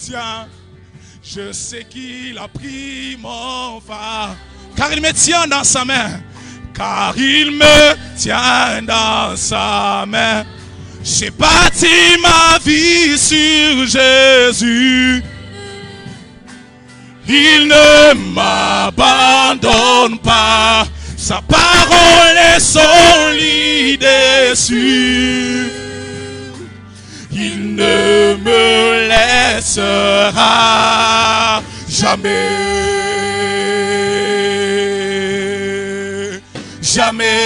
tient. Je sais qu'il a pris mon fardeau. Car il me tient dans sa main. Car il me tient dans sa main. J'ai bâti ma vie sur Jésus. Il ne m'abandonne pas. Sa parole est solide et sûre. Il ne me laissera jamais. Jamais.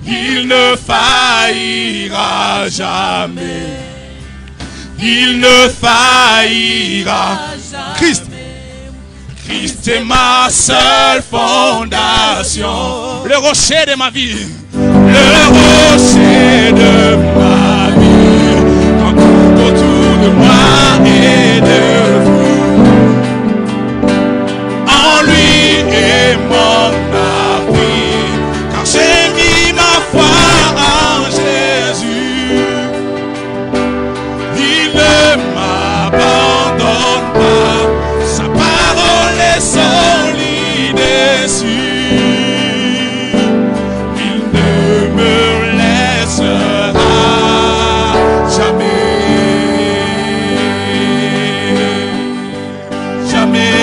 Il ne faillira jamais. Il ne faillira. Christ est ma seule fondation. Le rocher de ma vie. Le rocher de ma vie. Quand tout autour de moi est debout. En lui est mon appui. Car j'ai mis ma foi en Jésus. Il ne m'abandonne pas. Sa parole est solide et sûre. Il ne me laissera jamais. Jamais.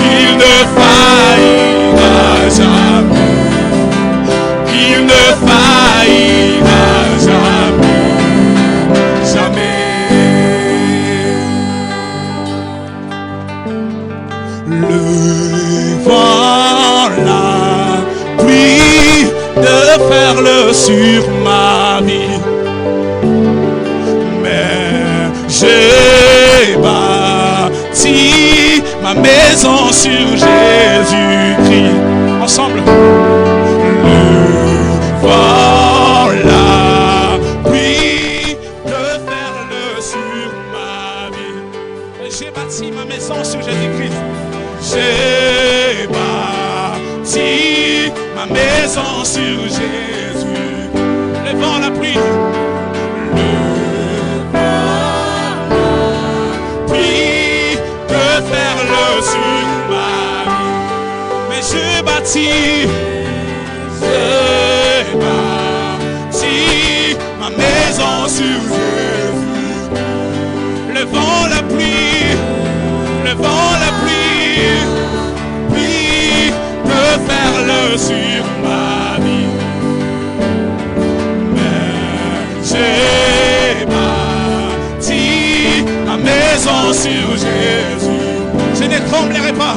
Il ne faillira jamais. Il ne faillira jamais. Jamais. Le vent, la pluie, de faire le sur ma vie. Mais j'ai bâti ma maison sur Jésus-Christ. Ensemble. Le vent, la pluie, de faire le sur ma vie. J'ai bâti ma maison sur Jésus-Christ. J'ai bâti ma maison sur Jésus. Le vent, la pluie. Le vent, la pluie, de faire le sur ma vie. Mais j'ai bâti ma maison sur Jésus. Le vent, la pluie, le vent, la pluie, pluie peut faire le sur ma vie. Mais j'ai bâti ma maison sur Jésus. Je ne tremblerai pas.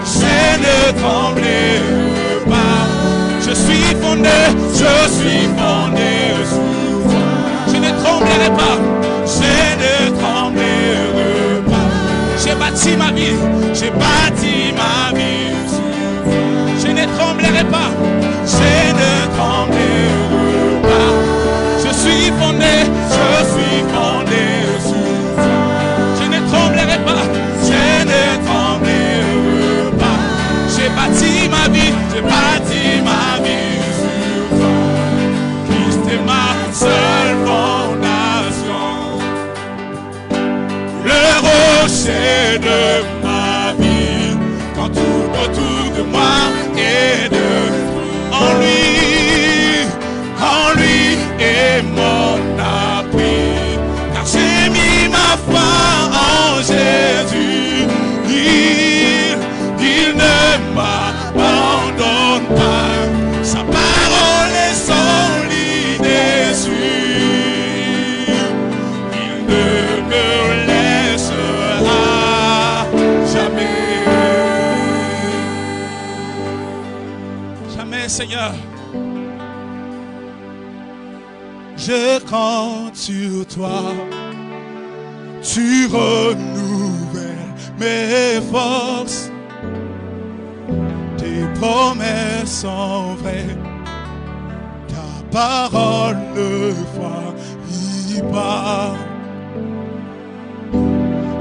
Je ne tremblerai pas. Je suis fondé sur toi. Je ne tremblerai pas. Je ne tremblerai pas. J'ai bâti ma vie. J'ai bâti ma vie. Je ne tremblerai pas. Je ne tremblerai pas. Je suis fondé sur toi. Je ne tremblerai pas. Je ne tremblerai pas. J'ai bâti ma vie. J'ai bâti ma vie sur toi. Christ est ma seule fondation. Le rocher de ma vie. Quand tout autour de moi est debout. En lui est mon appui. Car j'ai mis ma foi en Jésus. Il ne m'abandonne pas. Sa parole est solide et sûre. Il ne me laissera jamais. Jamais, Seigneur. Je compte sur toi. Tu renouvelles mes forces. Tes promesses sont vraies. Ta parole ne faillit pas.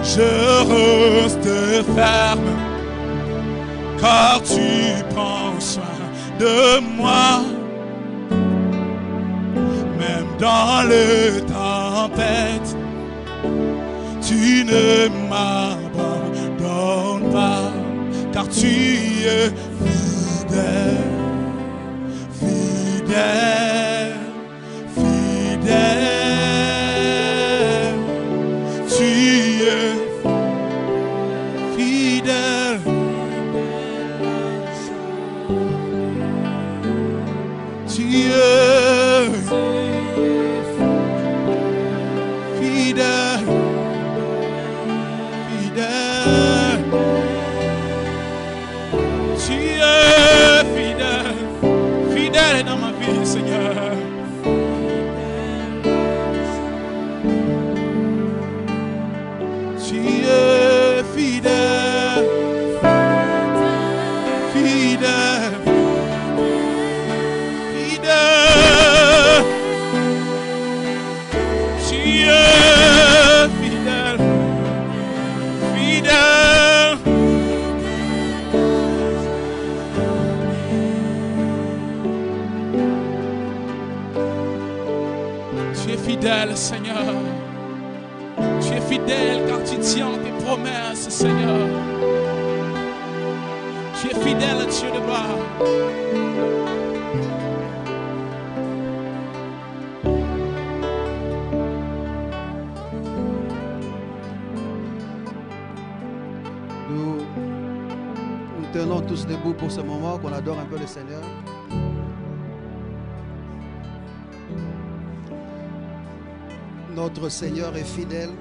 Je reste ferme, car tu prends soin de moi. dans le tempête. Tu ne m'abandonnes pas, car tu es fidèle, fidèle, fidèle. Tu es fidèle. Tu es fidèle. Tu es fidèle, fidèle dans ma vie, Seigneur. Tu es fidèle, fidèle, fidèle. Tu es fidèle, fidèle. Tu es fidèle, Seigneur. Tu es fidèle car tu tiens tes promesses, Seigneur. Tu es fidèle, Dieu de gloire. Nous tenons tous debout pour ce moment, qu'on adore un peu le Seigneur. Notre Seigneur est fidèle.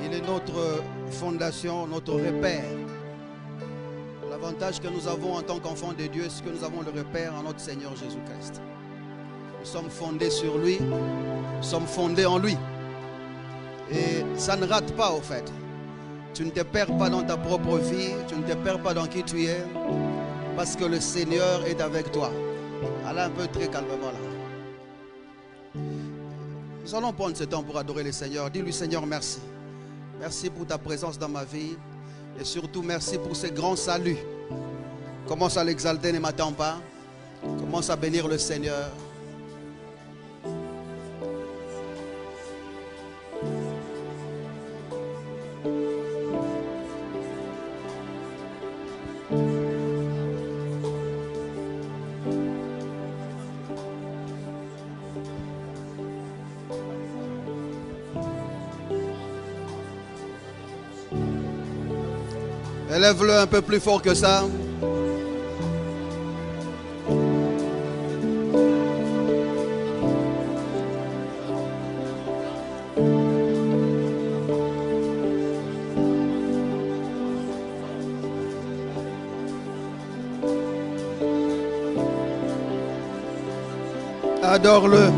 Il est notre fondation, notre repère. L'avantage que nous avons en tant qu'enfants de Dieu, c'est que nous avons le repère en notre Seigneur Jésus-Christ. Nous sommes fondés sur lui, nous sommes fondés en lui. Et ça ne rate pas au fait. Tu ne te perds pas dans ta propre vie, tu ne te perds pas dans qui tu es, parce que le Seigneur est avec toi. Allez un peu très calmement là. Nous allons prendre ce temps pour adorer le Seigneur. Dis-lui, Seigneur, merci. Merci pour ta présence dans ma vie. Et surtout, merci pour ce grand salut. Commence à l'exalter, ne m'attends pas. Commence à bénir le Seigneur. Élève-le un peu plus fort que ça. Adore-le.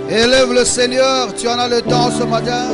Élève le Seigneur, tu en as le temps ce matin.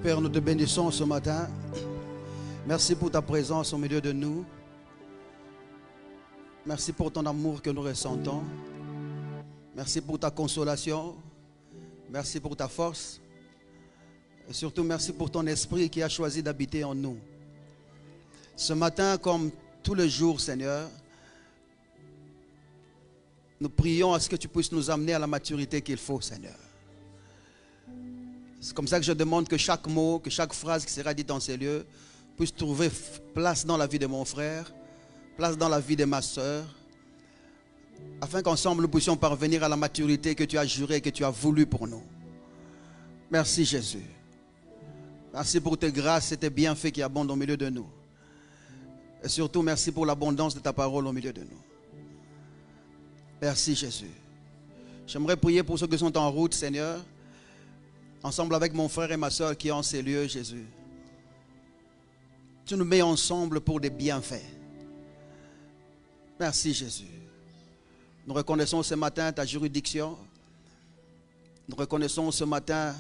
Père, nous te bénissons ce matin. Merci pour ta présence au milieu de nous. Merci pour ton amour que nous ressentons. Merci pour ta consolation. Merci pour ta force. Et surtout, merci pour ton esprit qui a choisi d'habiter en nous. Ce matin, comme tous les jours, Seigneur, nous prions à ce que tu puisses nous amener à la maturité qu'il faut, Seigneur. C'est comme ça que je demande que chaque mot, que chaque phrase qui sera dite dans ces lieux puisse trouver place dans la vie de mon frère, place dans la vie de ma soeur, afin qu'ensemble nous puissions parvenir à la maturité que tu as jurée, que tu as voulu pour nous. Merci Jésus. Merci pour tes grâces et tes bienfaits qui abondent au milieu de nous. Et surtout, merci pour l'abondance de ta parole au milieu de nous. Merci Jésus. J'aimerais prier pour ceux qui sont en route, Seigneur, ensemble avec mon frère et ma soeur qui sont en ces lieux, Jésus. Tu nous mets ensemble pour des bienfaits. Merci Jésus. Nous reconnaissons ce matin ta juridiction. Nous reconnaissons ce matin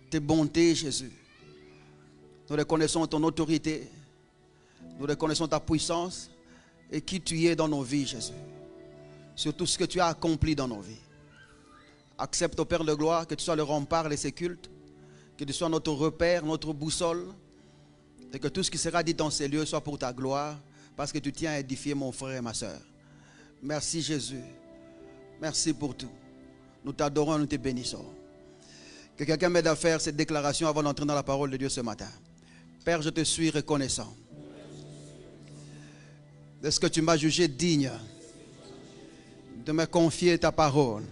tes bontés, Jésus. Nous reconnaissons ton autorité. Nous reconnaissons ta puissance et qui tu es dans nos vies, Jésus. Sur tout ce que tu as accompli dans nos vies. Accepte, ô Père de gloire, que tu sois le rempart de ces cultes, que tu sois notre repère, notre boussole, et que tout ce qui sera dit dans ces lieux soit pour ta gloire, parce que tu tiens à édifier mon frère et ma soeur. Merci Jésus. Merci pour tout. Nous t'adorons et nous te bénissons. Que quelqu'un m'aide à faire cette déclaration avant d'entrer dans la parole de Dieu ce matin. Père, je te suis reconnaissant de ce que tu m'as jugé digne de me confier ta parole.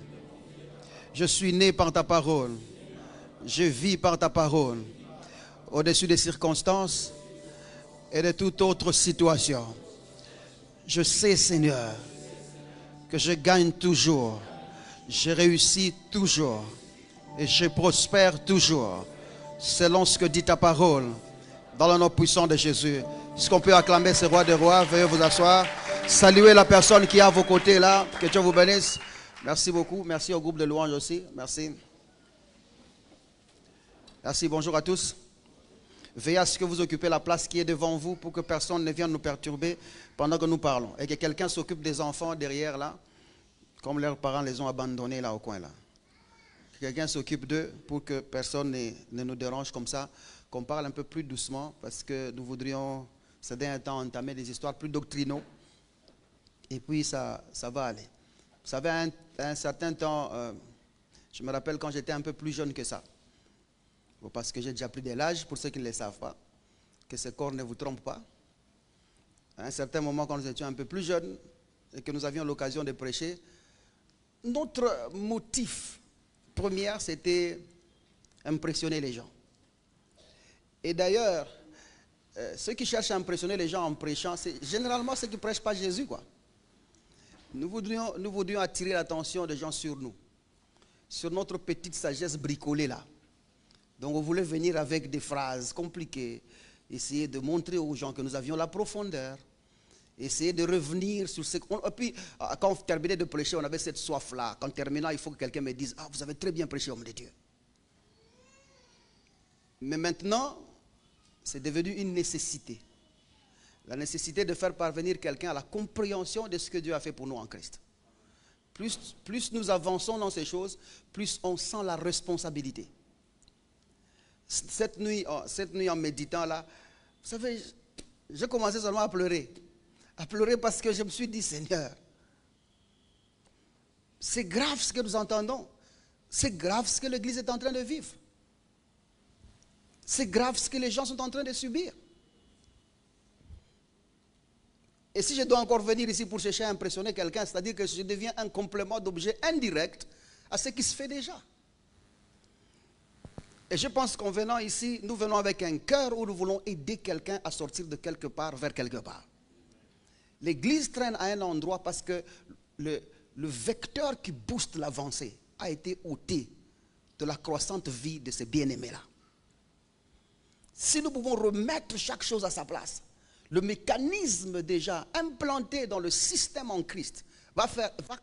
Je suis né par ta parole. Je vis par ta parole. Au-dessus des circonstances et de toute autre situation. Je sais, Seigneur, que je gagne toujours. Je réussis toujours. Et je prospère toujours. Selon ce que dit ta parole. Dans le nom puissant de Jésus. Est-ce qu'on peut acclamer ce roi des rois? Veuillez vous asseoir. Saluez la personne qui est à vos côtés là. Que Dieu vous bénisse. Merci beaucoup. Merci au groupe de louanges aussi. Merci. Merci. Bonjour à tous. Veillez à ce que vous occupez la place qui est devant vous pour que personne ne vienne nous perturber pendant que nous parlons. Et que quelqu'un s'occupe des enfants derrière là, comme leurs parents les ont abandonnés là au coin là. Que quelqu'un s'occupe d'eux pour que personne ne nous dérange comme ça, qu'on parle un peu plus doucement parce que nous voudrions ces derniers temps entamer des histoires plus doctrinaux. Et puis ça va aller. Vous savez, à un certain temps, je me rappelle quand j'étais un peu plus jeune que ça. Parce que j'ai déjà pris de l'âge, pour ceux qui ne le savent pas, que ce corps ne vous trompe pas. À un certain moment, quand nous étions un peu plus jeunes et que nous avions l'occasion de prêcher, notre motif premier, c'était impressionner les gens. Et d'ailleurs, ceux qui cherchent à impressionner les gens en prêchant, c'est généralement ceux qui ne prêchent pas Jésus, quoi. Nous voudrions attirer l'attention des gens sur nous, sur notre petite sagesse bricolée là. Donc on voulait venir avec des phrases compliquées, essayer de montrer aux gens que nous avions la profondeur, essayer de revenir sur ce... Et puis quand on terminait de prêcher, on avait cette soif-là. Quand terminant, il faut que quelqu'un me dise « Ah, vous avez très bien prêché, homme de Dieu ». Mais maintenant, c'est devenu une nécessité. La nécessité de faire parvenir quelqu'un à la compréhension de ce que Dieu a fait pour nous en Christ. Plus nous avançons dans ces choses, plus on sent la responsabilité. Cette nuit en méditant là, vous savez, j'ai commencé seulement à pleurer. À pleurer parce que je me suis dit, Seigneur, c'est grave ce que nous entendons. C'est grave ce que l'Église est en train de vivre. C'est grave ce que les gens sont en train de subir. Et si je dois encore venir ici pour chercher à impressionner quelqu'un, c'est-à-dire que je deviens un complément d'objet indirect à ce qui se fait déjà. Et je pense qu'en venant ici, nous venons avec un cœur où nous voulons aider quelqu'un à sortir de quelque part vers quelque part. L'Église traîne à un endroit parce que le vecteur qui booste l'avancée a été ôté de la croissante vie de ces bien-aimés-là. Si nous pouvons remettre chaque chose à sa place, le mécanisme déjà implanté dans le système en Christ va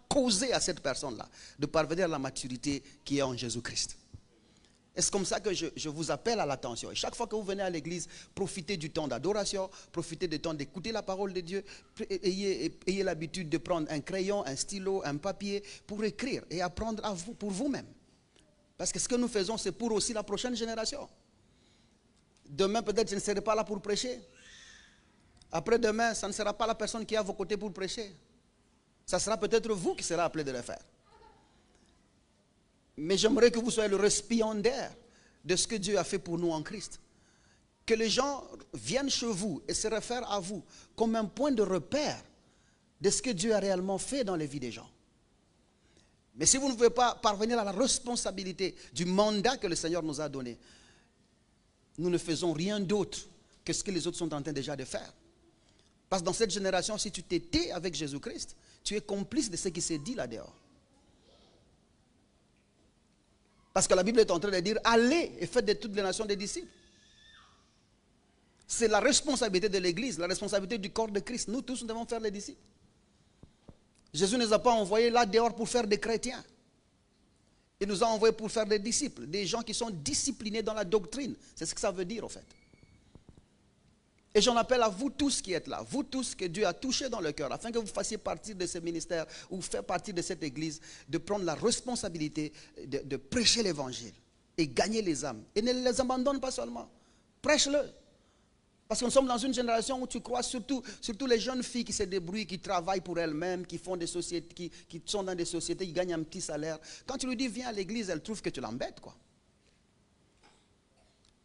causer à cette personne-là de parvenir à la maturité qui est en Jésus-Christ. Et c'est comme ça que je vous appelle à l'attention. Et chaque fois que vous venez à l'église, profitez du temps d'adoration, profitez du temps d'écouter la parole de Dieu. Ayez l'habitude de prendre un crayon, un stylo, un papier pour écrire et apprendre à vous, pour vous-même. Parce que ce que nous faisons, c'est pour aussi la prochaine génération. Demain, peut-être, je ne serai pas là pour prêcher. Après-demain, ça ne sera pas la personne qui est à vos côtés pour prêcher. Ça sera peut-être vous qui serez appelé de le faire. Mais j'aimerais que vous soyez le récipiendaire de ce que Dieu a fait pour nous en Christ. Que les gens viennent chez vous et se réfèrent à vous comme un point de repère de ce que Dieu a réellement fait dans les vies des gens. Mais si vous ne pouvez pas parvenir à la responsabilité du mandat que le Seigneur nous a donné, nous ne faisons rien d'autre que ce que les autres sont en train déjà de faire. Parce que dans cette génération, si tu t'étais avec Jésus-Christ, tu es complice de ce qui s'est dit là dehors. Parce que la Bible est en train de dire, allez et faites de toutes les nations des disciples. C'est la responsabilité de l'Église, la responsabilité du corps de Christ. Nous tous, nous devons faire les disciples. Jésus ne nous a pas envoyés là dehors pour faire des chrétiens. Il nous a envoyés pour faire des disciples, des gens qui sont disciplinés dans la doctrine. C'est ce que ça veut dire en fait. Et j'en appelle à vous tous qui êtes là, vous tous que Dieu a touché dans le cœur, afin que vous fassiez partie de ce ministère ou faire partie de cette église, de prendre la responsabilité de prêcher l'évangile et gagner les âmes. Et ne les abandonne pas seulement, prêche-le. Parce que nous sommes dans une génération où tu crois surtout les jeunes filles qui se débrouillent, qui travaillent pour elles-mêmes, qui font des sociétés, qui sont dans des sociétés, qui gagnent un petit salaire. Quand tu lui dis viens à l'église, elle trouve que tu l'embêtes, quoi.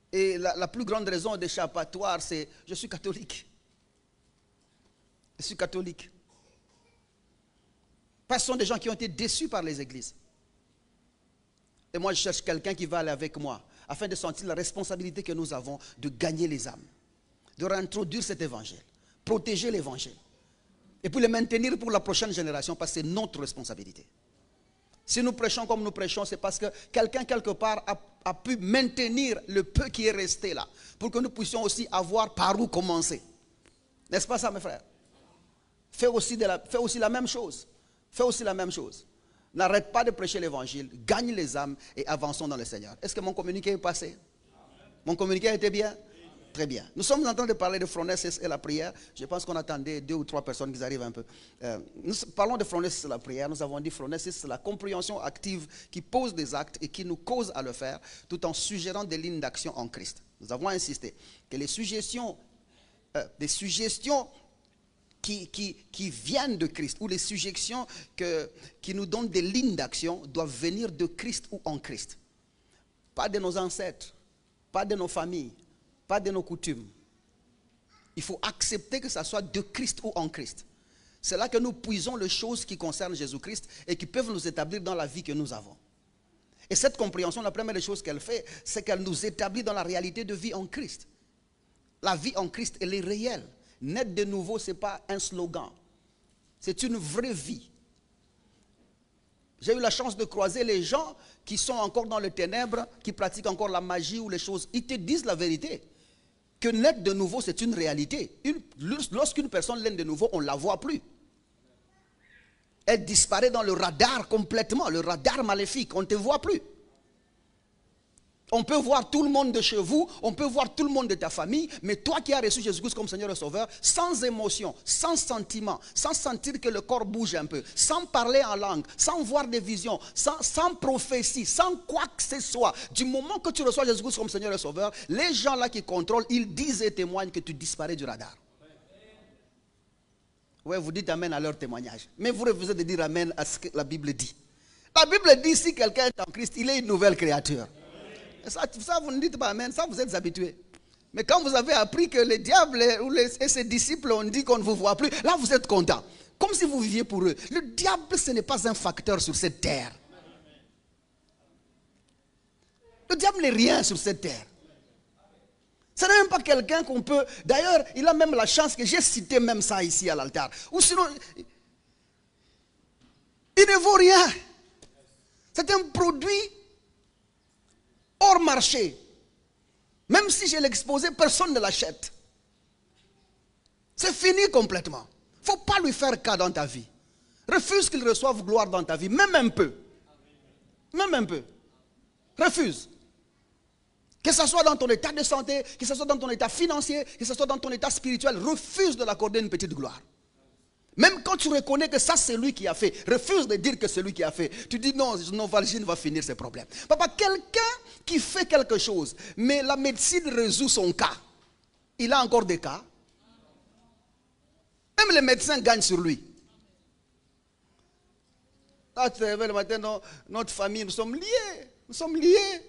Et la plus grande raison d'échappatoire, c'est je suis catholique. Je suis catholique. Parce que ce sont des gens qui ont été déçus par les églises. Et moi, je cherche quelqu'un qui va aller avec moi, afin de sentir la responsabilité que nous avons de gagner les âmes, de réintroduire cet évangile, protéger l'évangile, et puis le maintenir pour la prochaine génération, parce que c'est notre responsabilité. Si nous prêchons comme nous prêchons, c'est parce que quelqu'un quelque part a pu maintenir le peu qui est resté là, pour que nous puissions aussi avoir par où commencer. N'est-ce pas ça, mes frères? Fais aussi la même chose. Fais aussi la même chose. N'arrête pas de prêcher l'évangile, gagne les âmes et avançons dans le Seigneur. Est-ce que mon communiqué est passé? Mon communiqué était bien? Très bien. Nous sommes en train de parler de Phronesis et la prière. Je pense qu'on attendait 2 ou 3 personnes qui arrivent un peu. Nous parlons de Phronesis et la prière. Nous avons dit Phronesis, c'est la compréhension active qui pose des actes et qui nous cause à le faire, tout en suggérant des lignes d'action en Christ. Nous avons insisté que les suggestions qui viennent de Christ, ou les suggestions qui nous donnent des lignes d'action, doivent venir de Christ ou en Christ. Pas de nos ancêtres, pas de nos familles, pas de nos coutumes. Il faut accepter que ça soit de Christ ou en Christ. C'est là que nous puisons les choses qui concernent Jésus-Christ et qui peuvent nous établir dans la vie que nous avons. Et cette compréhension, la première des choses qu'elle fait, c'est qu'elle nous établit dans la réalité de vie en Christ. La vie en Christ, elle est réelle. Naître de nouveau, ce n'est pas un slogan. C'est une vraie vie. J'ai eu la chance de croiser les gens qui sont encore dans les ténèbres, qui pratiquent encore la magie ou les choses. Ils te disent la vérité. Que naître de nouveau, c'est une réalité. Lorsqu'une personne naît de nouveau, on ne la voit plus. Elle disparaît dans le radar complètement, le radar maléfique. On ne te voit plus. On peut voir tout le monde de chez vous, on peut voir tout le monde de ta famille, mais toi qui as reçu Jésus-Christ comme Seigneur et Sauveur, sans émotion, sans sentiment, sans sentir que le corps bouge un peu, sans parler en langue, sans voir des visions, sans prophétie, sans quoi que ce soit, du moment que tu reçois Jésus-Christ comme Seigneur et Sauveur, les gens là qui contrôlent, ils disent et témoignent que tu disparais du radar. Ouais, vous dites amen à leur témoignage, mais vous refusez de dire amen à ce que la Bible dit. La Bible dit si quelqu'un est en Christ, il est une nouvelle créature. Ça, vous ne dites pas amen, ça vous êtes habitués. Mais quand vous avez appris que le diable et ses disciples ont dit qu'on ne vous voit plus, là vous êtes content. Comme si vous viviez pour eux. Le diable, ce n'est pas un facteur sur cette terre. Le diable n'est rien sur cette terre. Ce n'est même pas quelqu'un qu'on peut... D'ailleurs, il a même la chance que j'ai cité même ça ici à l'altar. Ou sinon, il ne vaut rien. C'est un produit hors marché. Même si je l'exposais, personne ne l'achète. C'est fini complètement. Il ne faut pas lui faire cas dans ta vie. Refuse qu'il reçoive gloire dans ta vie, même un peu. Même un peu. Refuse. Que ce soit dans ton état de santé, que ce soit dans ton état financier, que ce soit dans ton état spirituel, refuse de l'accorder une petite gloire. Même quand tu reconnais que ça c'est lui qui a fait, refuse de dire que c'est lui qui a fait. Tu dis non, Valgine va finir ses problèmes. Papa, quelqu'un qui fait quelque chose, mais la médecine résout son cas, il a encore des cas. Même les médecins gagnent sur lui. Là, tu te réveilles le matin, notre famille, nous sommes liés. Nous sommes liés.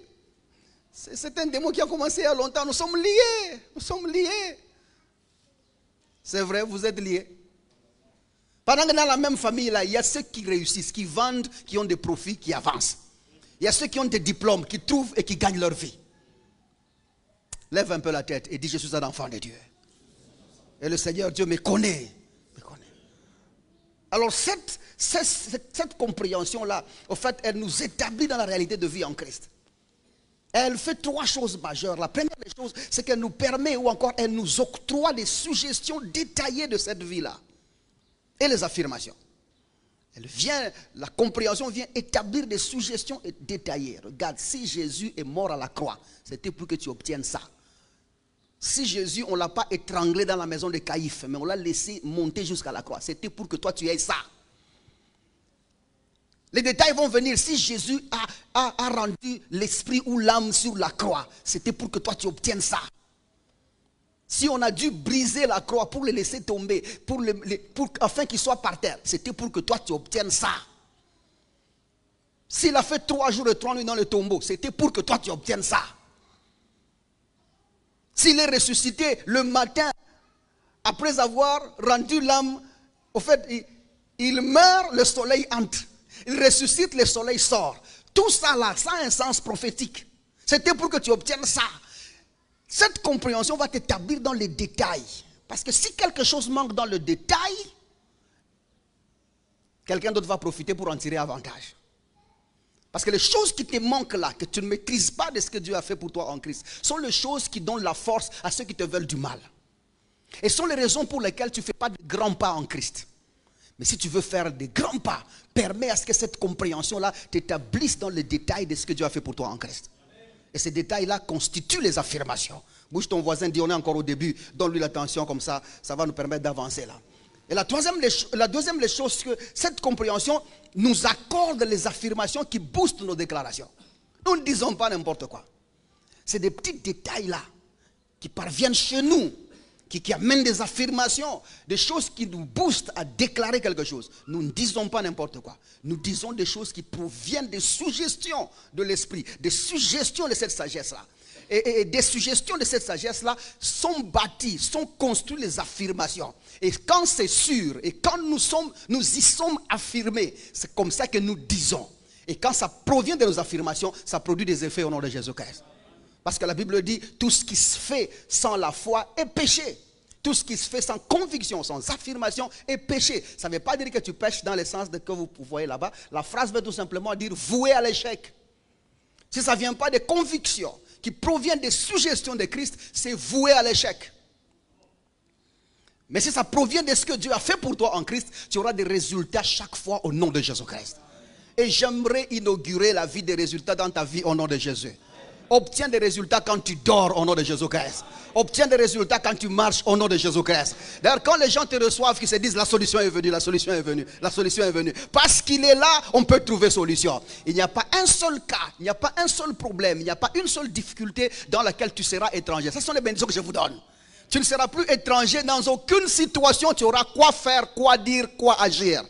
C'est un démon qui a commencé il y a longtemps. Nous sommes liés. Nous sommes liés. C'est vrai, vous êtes liés. Pendant que dans la même famille, là, il y a ceux qui réussissent, qui vendent, qui ont des profits, qui avancent. Il y a ceux qui ont des diplômes, qui trouvent et qui gagnent leur vie. Lève un peu la tête et dis, je suis un enfant de Dieu. Et le Seigneur Dieu me connaît. Alors cette compréhension-là, au fait, elle nous établit dans la réalité de vie en Christ. Elle fait trois choses majeures. La première des choses, c'est qu'elle nous permet, ou encore elle nous octroie des suggestions détaillées de cette vie-là. Et les affirmations. La compréhension vient établir des suggestions détaillées. Regarde, si Jésus est mort à la croix, c'était pour que tu obtiennes ça. Si Jésus, on ne l'a pas étranglé dans la maison de Caïphe, mais on l'a laissé monter jusqu'à la croix, c'était pour que toi tu aies ça. Les détails vont venir. Si Jésus a rendu l'esprit ou l'âme sur la croix, c'était pour que toi tu obtiennes ça. Si on a dû briser la croix pour le laisser tomber, afin qu'il soit par terre, c'était pour que toi tu obtiennes ça. S'il a fait 3 jours et 3 nuits dans le tombeau, c'était pour que toi tu obtiennes ça. S'il est ressuscité le matin, après avoir rendu l'âme, au fait, il meurt, le soleil entre. Il ressuscite, le soleil sort. Tout ça là, ça a un sens prophétique. C'était pour que tu obtiennes ça. Cette compréhension va t'établir dans les détails. Parce que si quelque chose manque dans le détail, quelqu'un d'autre va profiter pour en tirer avantage. Parce que les choses qui te manquent là, que tu ne maîtrises pas de ce que Dieu a fait pour toi en Christ, sont les choses qui donnent la force à ceux qui te veulent du mal. Et sont les raisons pour lesquelles tu ne fais pas de grands pas en Christ. Mais si tu veux faire de grands pas, permets à ce que cette compréhension-là t'établisse dans le détail de ce que Dieu a fait pour toi en Christ. Et ces détails-là constituent les affirmations. Bouge ton voisin, dis on est encore au début, donne-lui l'attention comme ça, ça va nous permettre d'avancer là. Et la deuxième des choses, que cette compréhension nous accorde les affirmations qui boostent nos déclarations. Nous ne disons pas n'importe quoi. C'est des petits détails là qui parviennent chez nous, qui amènent des affirmations, des choses qui nous boostent à déclarer quelque chose. Nous ne disons pas n'importe quoi. Nous disons des choses qui proviennent des suggestions de l'esprit, des suggestions de cette sagesse-là. Et des suggestions de cette sagesse-là sont bâties, sont construites les affirmations. Et quand c'est sûr, et quand nous y sommes affirmés, c'est comme ça que nous disons. Et quand ça provient de nos affirmations, ça produit des effets au nom de Jésus-Christ. Parce que la Bible dit, tout ce qui se fait sans la foi est péché. Tout ce qui se fait sans conviction, sans affirmation est péché. Ça ne veut pas dire que tu pêches dans le sens de que vous voyez là-bas. La phrase veut tout simplement dire voué à l'échec. Si ça ne vient pas de conviction, qui proviennent des suggestions de Christ, c'est voué à l'échec. Mais si ça provient de ce que Dieu a fait pour toi en Christ, tu auras des résultats chaque fois au nom de Jésus-Christ. Et j'aimerais inaugurer la vie des résultats dans ta vie au nom de Jésus. Obtiens des résultats quand tu dors au nom de Jésus-Christ. Obtiens des résultats quand tu marches au nom de Jésus-Christ. D'ailleurs, quand les gens te reçoivent, qu'ils se disent la solution est venue, la solution est venue, la solution est venue. Parce qu'il est là, on peut trouver solution. Il n'y a pas un seul cas, il n'y a pas un seul problème, il n'y a pas une seule difficulté dans laquelle tu seras étranger. Ce sont les bénédictions que je vous donne. Tu ne seras plus étranger dans aucune situation. Tu auras quoi faire, quoi dire, quoi agir.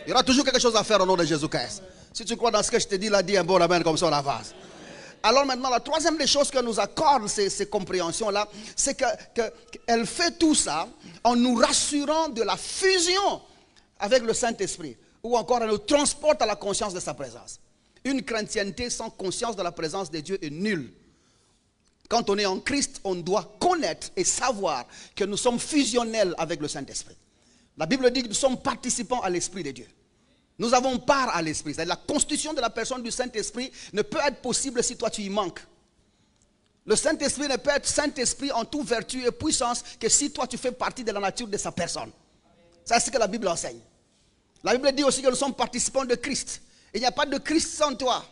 Il y aura toujours quelque chose à faire au nom de Jésus-Christ. Si tu crois dans ce que je te dis, là, dis un bon amen comme ça on avance. Alors maintenant, la troisième des choses que nous accordent ces compréhensions-là, c'est qu'elle fait tout ça en nous rassurant de la fusion avec le Saint-Esprit. Ou encore, elle nous transporte à la conscience de sa présence. Une chrétienté sans conscience de la présence de Dieu est nulle. Quand on est en Christ, on doit connaître et savoir que nous sommes fusionnels avec le Saint-Esprit. La Bible dit que nous sommes participants à l'Esprit de Dieu. Nous avons part à l'Esprit. C'est-à-dire la constitution de la personne du Saint-Esprit ne peut être possible si toi tu y manques. Le Saint-Esprit ne peut être Saint-Esprit en toute vertu et puissance que si toi tu fais partie de la nature de sa personne. C'est ce que la Bible enseigne. La Bible dit aussi que nous sommes participants de Christ. Il n'y a pas de Christ sans toi.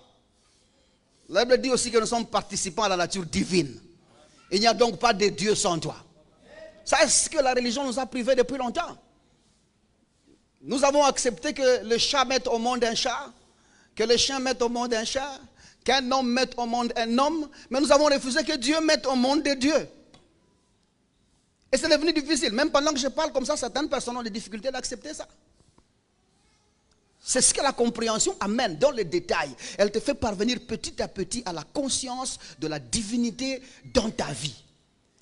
La Bible dit aussi que nous sommes participants à la nature divine. Il n'y a donc pas de Dieu sans toi. Ça, c'est ce que la religion nous a privés depuis longtemps. Nous avons accepté que le chat mette au monde un chat, que le chien mette au monde un chat, qu'un homme mette au monde un homme, mais nous avons refusé que Dieu mette au monde des dieux. Et c'est devenu difficile. Même pendant que je parle comme ça, certaines personnes ont des difficultés d'accepter ça. C'est ce que la compréhension amène dans les détails. Elle te fait parvenir petit à petit à la conscience de la divinité dans ta vie.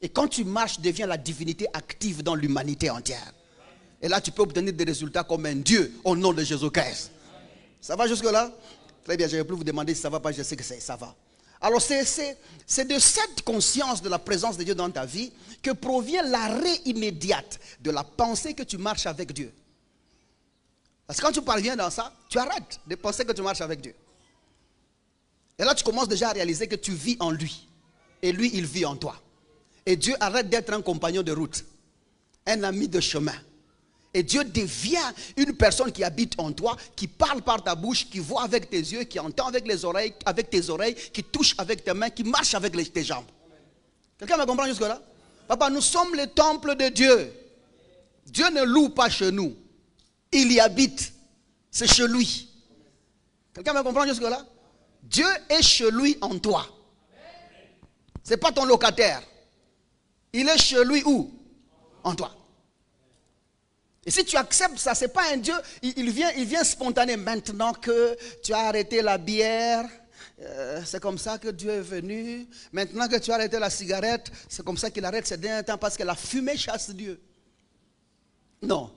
Et quand tu marches, devient la divinité active dans l'humanité entière. Et là, tu peux obtenir des résultats comme un Dieu au nom de Jésus-Christ. Ça va jusque-là? Très bien, je ne vais plus vous demander si ça va pas, je sais que ça va. Alors c'est de cette conscience de la présence de Dieu dans ta vie que provient l'arrêt immédiat de la pensée que tu marches avec Dieu. Parce que quand tu parviens dans ça, tu arrêtes de penser que tu marches avec Dieu. Et là, tu commences déjà à réaliser que tu vis en lui. Et lui, il vit en toi. Et Dieu arrête d'être un compagnon de route, un ami de chemin. Et Dieu devient une personne qui habite en toi, qui parle par ta bouche, qui voit avec tes yeux, qui entend avec les oreilles, avec tes oreilles, qui touche avec tes mains, qui marche avec tes jambes. Quelqu'un me comprend jusque-là? Papa, nous sommes le temple de Dieu. Dieu ne loue pas chez nous. Il y habite. C'est chez lui. Quelqu'un me comprend jusque-là? Dieu est chez lui en toi. Ce n'est pas ton locataire. Il est chez lui où? En toi. Et si tu acceptes ça, ce n'est pas un Dieu, il vient spontané. Maintenant que tu as arrêté la bière, c'est comme ça que Dieu est venu. Maintenant que tu as arrêté la cigarette, c'est comme ça qu'il arrête ces derniers temps parce que la fumée chasse Dieu. Non.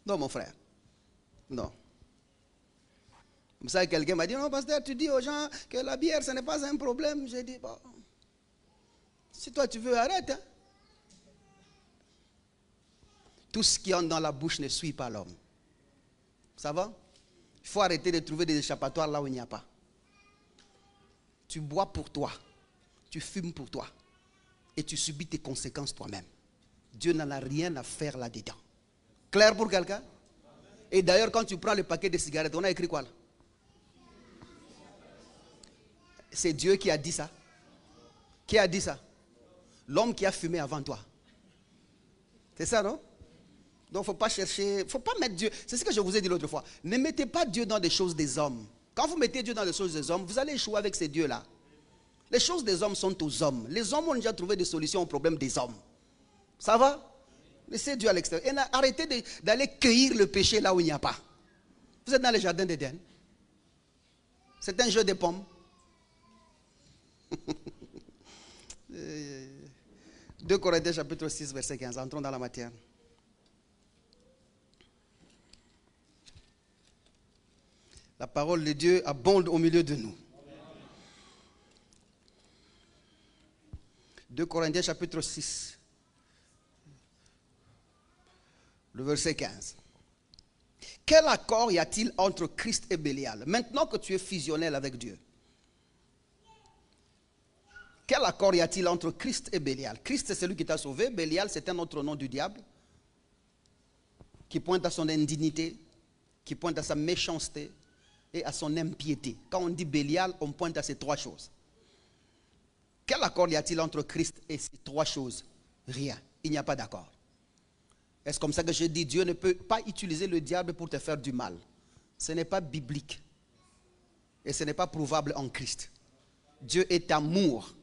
Non, mon frère. Non. Comme ça, quelqu'un m'a dit, non, pasteur, tu dis aux gens que la bière, ce n'est pas un problème. J'ai dit, bon, si toi tu veux, arrête. Hein. Tout ce qui entre dans la bouche ne suit pas l'homme. Ça va? Il faut arrêter de trouver des échappatoires là où il n'y a pas. Tu bois pour toi. Tu fumes pour toi. Et tu subis tes conséquences toi-même. Dieu n'en a rien à faire là-dedans. Clair pour quelqu'un? Et d'ailleurs, quand tu prends le paquet de cigarettes, on a écrit quoi là? C'est Dieu qui a dit ça. Qui a dit ça? L'homme qui a fumé avant toi. C'est ça, non? Donc, il ne faut pas chercher, il ne faut pas mettre Dieu. C'est ce que je vous ai dit l'autre fois. Ne mettez pas Dieu dans des choses des hommes. Quand vous mettez Dieu dans des choses des hommes, vous allez échouer avec ces dieux-là. Les choses des hommes sont aux hommes. Les hommes ont déjà trouvé des solutions aux problèmes des hommes. Ça va? Laissez Dieu à l'extérieur. Et arrêtez d'aller cueillir le péché là où il n'y a pas. Vous êtes dans le jardin d'Éden. C'est un jeu de pommes. 2 Corinthiens chapitre 6 verset 15. Entrons dans la matière. La parole de Dieu abonde au milieu de nous. 2 Corinthiens chapitre 6, le verset 15. Quel accord y a-t-il entre Christ et Bélial, maintenant que tu es fusionnel avec Dieu? Quel accord y a-t-il entre Christ et Bélial? Christ, c'est celui qui t'a sauvé. Bélial, c'est un autre nom du diable qui pointe à son indignité, qui pointe à sa méchanceté et à son impiété. Quand on dit Bélial, on pointe à ces 3 choses. Quel accord y a-t-il entre Christ et ces 3 choses? Rien. Il n'y a pas d'accord. Est-ce comme ça que je dis, Dieu ne peut pas utiliser le diable pour te faire du mal? Ce n'est pas biblique. Et ce n'est pas prouvable en Christ. Dieu est amour.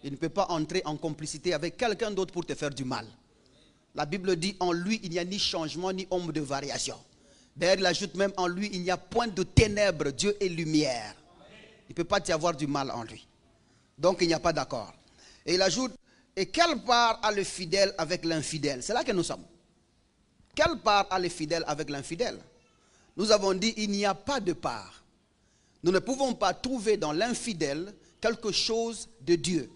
Il ne peut pas entrer en complicité avec quelqu'un d'autre pour te faire du mal. La Bible dit, en lui, il n'y a ni changement, ni ombre de variation. D'ailleurs, il ajoute même, en lui, il n'y a point de ténèbres. Dieu est lumière. Il ne peut pas y avoir du mal en lui. Donc, il n'y a pas d'accord. Et il ajoute, et quelle part a le fidèle avec l'infidèle? C'est là que nous sommes. Quelle part a le fidèle avec l'infidèle? Nous avons dit, il n'y a pas de part. Nous ne pouvons pas trouver dans l'infidèle quelque chose de Dieu.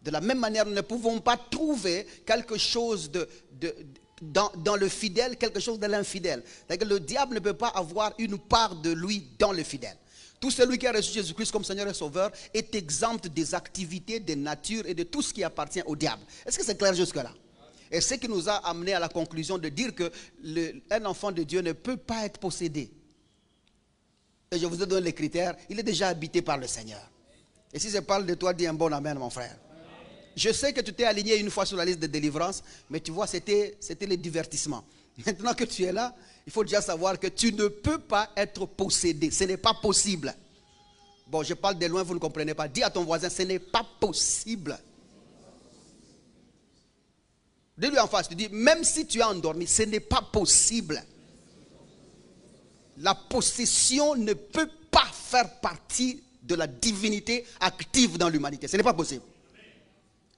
De la même manière, nous ne pouvons pas trouver quelque chose dans le fidèle, quelque chose de l'infidèle. C'est-à-dire que le diable ne peut pas avoir une part de lui dans le fidèle. Tout celui qui a reçu Jésus-Christ comme Seigneur et Sauveur est exempt des activités, des natures et de tout ce qui appartient au diable. Est-ce que c'est clair jusque-là? Et ce qui nous a amené à la conclusion de dire que un enfant de Dieu ne peut pas être possédé. Et je vous ai donné les critères. Il est déjà habité par le Seigneur. Et si je parle de toi, dis un bon amen, mon frère. Je sais que tu t'es aligné une fois sur la liste de délivrance, mais tu vois, c'était le divertissement. Maintenant que tu es là, il faut déjà savoir que tu ne peux pas être possédé. Ce n'est pas possible. Bon, je parle de loin, vous ne comprenez pas. Dis à ton voisin, ce n'est pas possible. Dis-lui en face, tu dis, même si tu es endormi, ce n'est pas possible. La possession ne peut pas faire partie de la divinité active dans l'humanité. Ce n'est pas possible.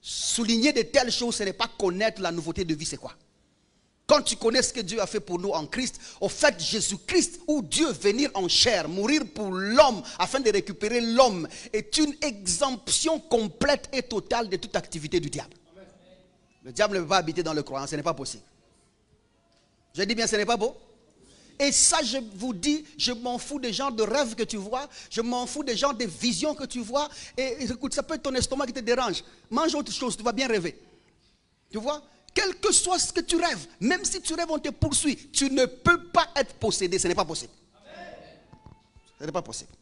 Souligner de telles choses, ce n'est pas connaître la nouveauté de vie, c'est quoi? Quand tu connais ce que Dieu a fait pour nous en Christ, au fait Jésus-Christ, ou Dieu venir en chair, mourir pour l'homme, afin de récupérer l'homme, est une exemption complète et totale de toute activité du diable. Le diable ne peut pas habiter dans le croyant, ce n'est pas possible. Je dis bien, ce n'est pas beau? Et ça, je vous dis, je m'en fous des genres de rêves que tu vois, je m'en fous des genres de visions que tu vois. Et écoute, ça peut être ton estomac qui te dérange. Mange autre chose, tu vas bien rêver. Tu vois? Quel que soit ce que tu rêves, même si tu rêves, on te poursuit. Tu ne peux pas être possédé, ce n'est pas possible. Ce n'est pas possible.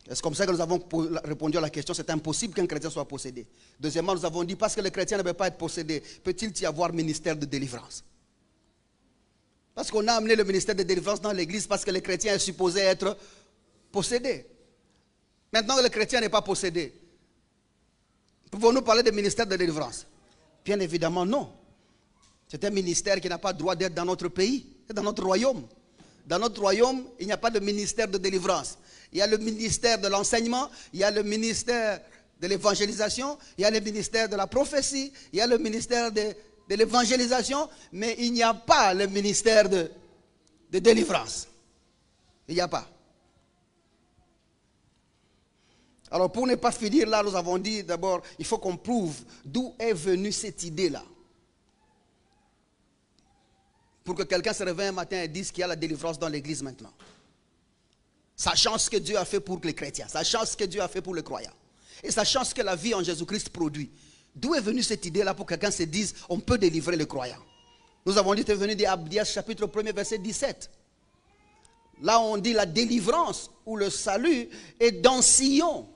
C'est comme ça que nous avons répondu à la question, c'est impossible qu'un chrétien soit possédé. Deuxièmement, nous avons dit, parce que le chrétien ne peut pas être possédé, peut-il y avoir ministère de délivrance? Parce qu'on a amené le ministère de délivrance dans l'église parce que le chrétien est supposé être possédé. Maintenant que le chrétien n'est pas possédé, pouvons-nous parler de ministère de délivrance? Bien évidemment non. C'est un ministère qui n'a pas le droit d'être dans notre pays, c'est dans notre royaume. Dans notre royaume, il n'y a pas de ministère de délivrance. Il y a le ministère de l'enseignement, il y a le ministère de l'évangélisation, il y a le ministère de la prophétie, il y a le ministère de l'évangélisation, mais il n'y a pas le ministère de délivrance. Il n'y a pas. Alors pour ne pas finir là, nous avons dit d'abord, il faut qu'on prouve d'où est venue cette idée-là. Pour que quelqu'un se réveille un matin et dise qu'il y a la délivrance dans l'église maintenant. Sachant ce que Dieu a fait pour les chrétiens, sachant ce que Dieu a fait pour les croyants. Et sachant ce que la vie en Jésus-Christ produit. D'où est venue cette idée-là pour que quelqu'un se dise, on peut délivrer les croyants? Nous avons dit, c'est venu d'Abdias chapitre 1er verset 17. Là on dit la délivrance ou le salut est dans Sion.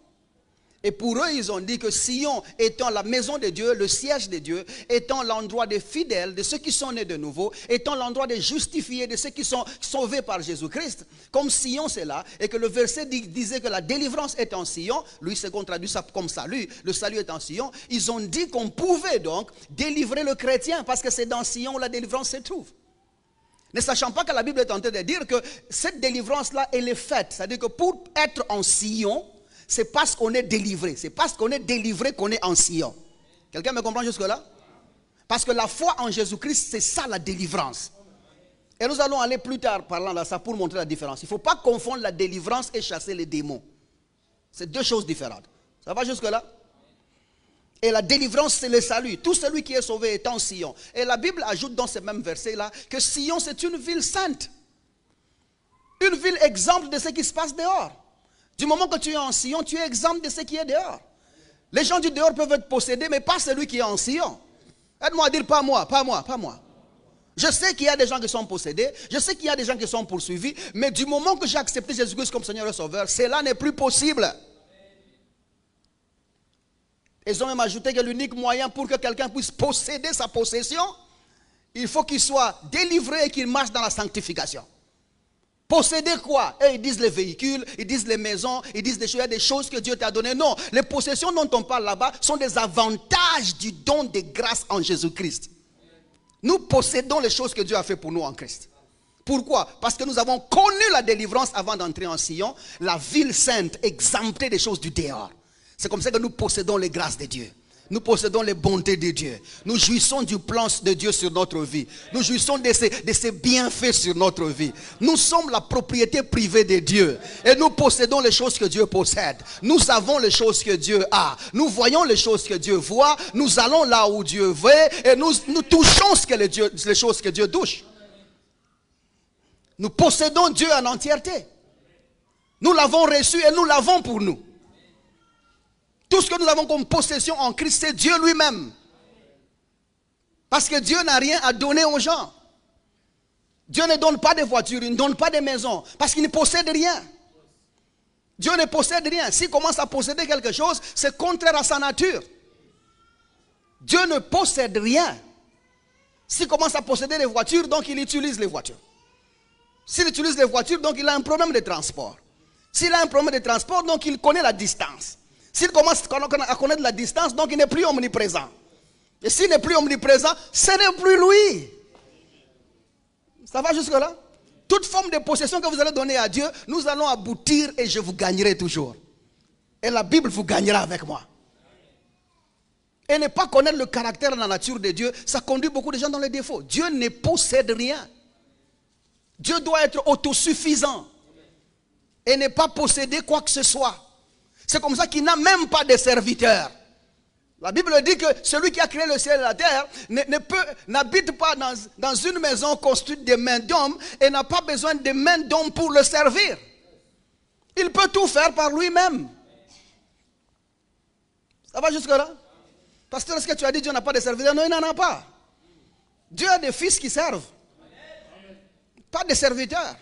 Et pour eux, ils ont dit que Sion étant la maison de Dieu, le siège de Dieu, étant l'endroit des fidèles, de ceux qui sont nés de nouveau, étant l'endroit des justifiés, de ceux qui sont sauvés par Jésus-Christ, comme Sion c'est là, et que le verset disait que la délivrance est en Sion, Louis II traduit ça comme salut, le salut est en Sion, ils ont dit qu'on pouvait donc délivrer le chrétien, parce que c'est dans Sion où la délivrance se trouve. Ne sachant pas que la Bible est en train de dire que cette délivrance-là, elle est faite, c'est-à-dire que pour être en Sion, c'est parce qu'on est délivré. C'est parce qu'on est délivré qu'on est en Sion. Quelqu'un me comprend jusque-là? Parce que la foi en Jésus-Christ, c'est ça la délivrance. Et nous allons aller plus tard parlant de ça pour montrer la différence. Il ne faut pas confondre la délivrance et chasser les démons. C'est deux choses différentes. Ça va jusque-là? Et la délivrance, c'est le salut. Tout celui qui est sauvé est en Sion. Et la Bible ajoute dans ces mêmes versets-là que Sion, c'est une ville sainte. Une ville exemple de ce qui se passe dehors. Du moment que tu es en Sion, tu es exempt de ce qui est dehors. Les gens du dehors peuvent être possédés, mais pas celui qui est en Sion. Aide-moi à dire pas moi, pas moi, pas moi. Je sais qu'il y a des gens qui sont possédés, je sais qu'il y a des gens qui sont poursuivis, mais du moment que j'ai accepté Jésus-Christ comme Seigneur et Sauveur, cela n'est plus possible. Ils ont même ajouté que l'unique moyen pour que quelqu'un puisse posséder sa possession, il faut qu'il soit délivré et qu'il marche dans la sanctification. Posséder quoi? Et ils disent les véhicules, ils disent les maisons, ils disent il y a des choses que Dieu t'a données. Non, les possessions dont on parle là-bas sont des avantages du don de grâce en Jésus-Christ. Nous possédons les choses que Dieu a fait pour nous en Christ. Pourquoi? Parce que nous avons connu la délivrance avant d'entrer en Sion, la ville sainte, exemptée des choses du dehors. C'est comme ça que nous possédons les grâces de Dieu. Nous possédons les bontés de Dieu. Nous jouissons du plan de Dieu sur notre vie. Nous jouissons de ses bienfaits sur notre vie. Nous sommes la propriété privée de Dieu. Et nous possédons les choses que Dieu possède. Nous avons les choses que Dieu a. Nous voyons les choses que Dieu voit. Nous allons là où Dieu veut. Et nous touchons les choses que Dieu touche. Nous possédons Dieu en entièreté. Nous l'avons reçu et nous l'avons pour nous. Tout ce que nous avons comme possession en Christ, c'est Dieu lui-même. Parce que Dieu n'a rien à donner aux gens. Dieu ne donne pas de voitures, il ne donne pas de maisons. Parce qu'il ne possède rien. Dieu ne possède rien. S'il commence à posséder quelque chose, c'est contraire à sa nature. Dieu ne possède rien. S'il commence à posséder les voitures, donc il utilise les voitures. S'il utilise les voitures, donc il a un problème de transport. S'il a un problème de transport, donc il connaît la distance. S'il commence à connaître la distance, donc il n'est plus omniprésent. Et s'il n'est plus omniprésent, ce n'est plus lui. Ça va jusque-là? Toute forme de possession que vous allez donner à Dieu, nous allons aboutir et je vous gagnerai toujours. Et la Bible vous gagnera avec moi. Et ne pas connaître le caractère et la nature de Dieu, ça conduit beaucoup de gens dans les défauts. Dieu ne possède rien. Dieu doit être autosuffisant. Et ne pas posséder quoi que ce soit. C'est comme ça qu'il n'a même pas de serviteurs. La Bible dit que celui qui a créé le ciel et la terre n'habite pas dans une maison construite de mains d'hommes et n'a pas besoin de mains d'hommes pour le servir. Il peut tout faire par lui-même. Ça va jusque là? Pasteur, est-ce que tu as dit Dieu n'a pas de serviteurs? Non, il n'en a pas. Dieu a des fils qui servent. Pas de serviteurs.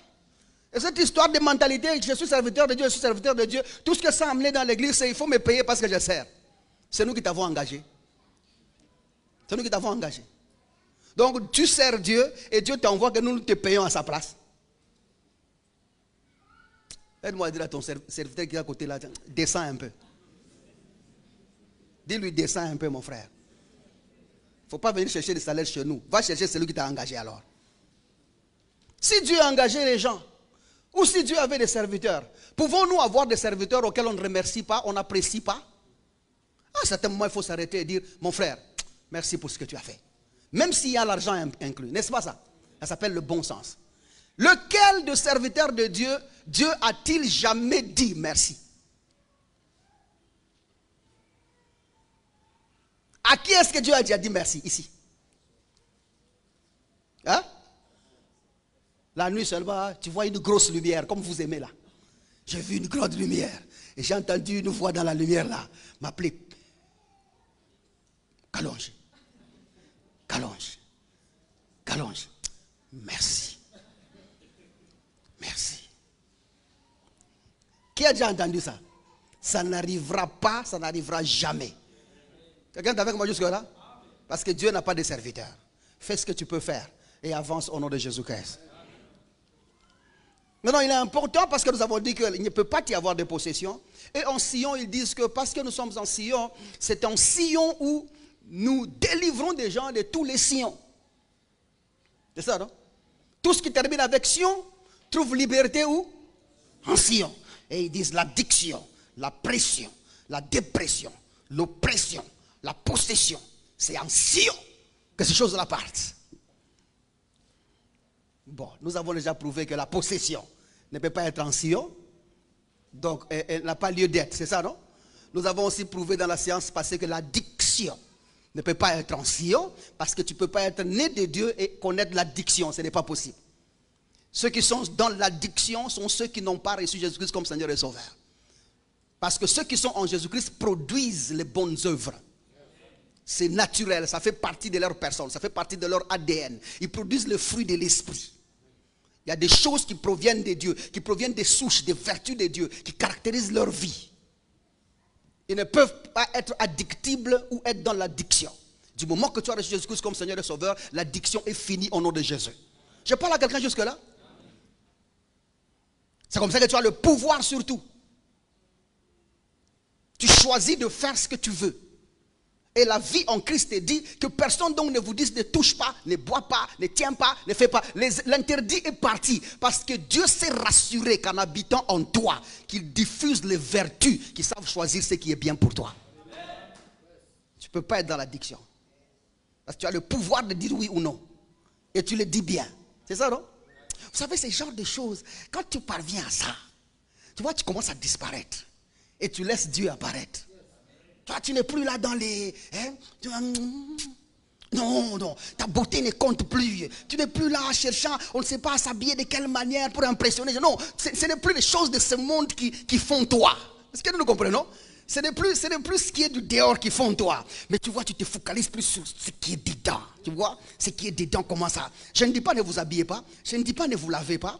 Et cette histoire de mentalité, je suis serviteur de Dieu, je suis serviteur de Dieu, tout ce que ça a amené dans l'église, c'est il faut me payer parce que je sers. C'est nous qui t'avons engagé. C'est nous qui t'avons engagé. Donc tu sers Dieu et Dieu t'envoie que nous te payons à sa place. Aide-moi à dire à ton serviteur qui est à côté là, descends un peu. Dis-lui, descends un peu mon frère. Il ne faut pas venir chercher des salaires chez nous. Va chercher celui qui t'a engagé alors. Si Dieu a engagé les gens, ou si Dieu avait des serviteurs, pouvons-nous avoir des serviteurs auxquels on ne remercie pas, on n'apprécie pas? À un certain moment, il faut s'arrêter et dire, mon frère, merci pour ce que tu as fait. Même s'il y a l'argent inclus, n'est-ce pas ça? Ça s'appelle le bon sens. Lequel de serviteurs de Dieu, Dieu a-t-il jamais dit merci? À qui est-ce que Dieu a déjà dit merci ici? Hein? La nuit seulement, tu vois une grosse lumière, comme vous aimez là. J'ai vu une grande lumière. Et j'ai entendu une voix dans la lumière là, m'appeler. Calonge. Calonge. Calonge. Merci. Merci. Qui a déjà entendu ça? Ça n'arrivera pas, ça n'arrivera jamais. Quelqu'un est avec moi jusque là? Parce que Dieu n'a pas de serviteur. Fais ce que tu peux faire et avance au nom de Jésus-Christ. Maintenant, il est important parce que nous avons dit qu'il ne peut pas y avoir de possession. Et en Sion, ils disent que parce que nous sommes en Sion, c'est en Sion où nous délivrons des gens de tous les Sions. C'est ça, non? Tout ce qui termine avec Sion trouve liberté où? En Sion. Et ils disent l'addiction, la pression, la dépression, l'oppression, la possession. C'est en Sion que ces choses-là partent. Bon, nous avons déjà prouvé que la possession ne peut pas être en Sion. Donc, elle n'a pas lieu d'être, c'est ça, non? Nous avons aussi prouvé dans la séance passée que l'addiction ne peut pas être en Sion, parce que tu ne peux pas être né de Dieu et connaître l'addiction, ce n'est pas possible. Ceux qui sont dans l'addiction sont ceux qui n'ont pas reçu Jésus-Christ comme Seigneur et Sauveur. Parce que ceux qui sont en Jésus-Christ produisent les bonnes œuvres. C'est naturel, ça fait partie de leur personne, ça fait partie de leur ADN. Ils produisent le fruit de l'esprit. Il y a des choses qui proviennent de Dieu, qui proviennent des souches, des vertus de Dieu, qui caractérisent leur vie. Ils ne peuvent pas être addictibles ou être dans l'addiction. Du moment que tu as reçu Jésus-Christ comme Seigneur et Sauveur, l'addiction est finie au nom de Jésus. Je parle à quelqu'un jusque-là. C'est comme ça que tu as le pouvoir sur tout. Tu choisis de faire ce que tu veux. Et la vie en Christ te dit que personne donc ne vous dise ne touche pas, ne bois pas, ne tiens pas, ne fais pas. L'interdit est parti parce que Dieu s'est rassuré qu'en habitant en toi, qu'il diffuse les vertus qui savent choisir ce qui est bien pour toi. Tu ne peux pas être dans l'addiction. Parce que tu as le pouvoir de dire oui ou non. Et tu le dis bien. C'est ça, non? Vous savez, ce genre de choses, quand tu parviens à ça, tu vois, tu commences à disparaître. Et tu laisses Dieu apparaître. Toi, tu n'es plus là dans les... non, ta beauté ne compte plus. Tu n'es plus là cherchant, on ne sait pas s'habiller de quelle manière pour impressionner. Non, ce n'est plus les choses de ce monde qui font toi. Est-ce que nous comprenons? Ce n'est plus ce qui est du dehors qui font toi. Mais tu vois, tu te focalises plus sur ce qui est dedans. Tu vois, ce qui est dedans, comment ça? Je ne dis pas ne vous habillez pas. Je ne dis pas ne vous lavez pas.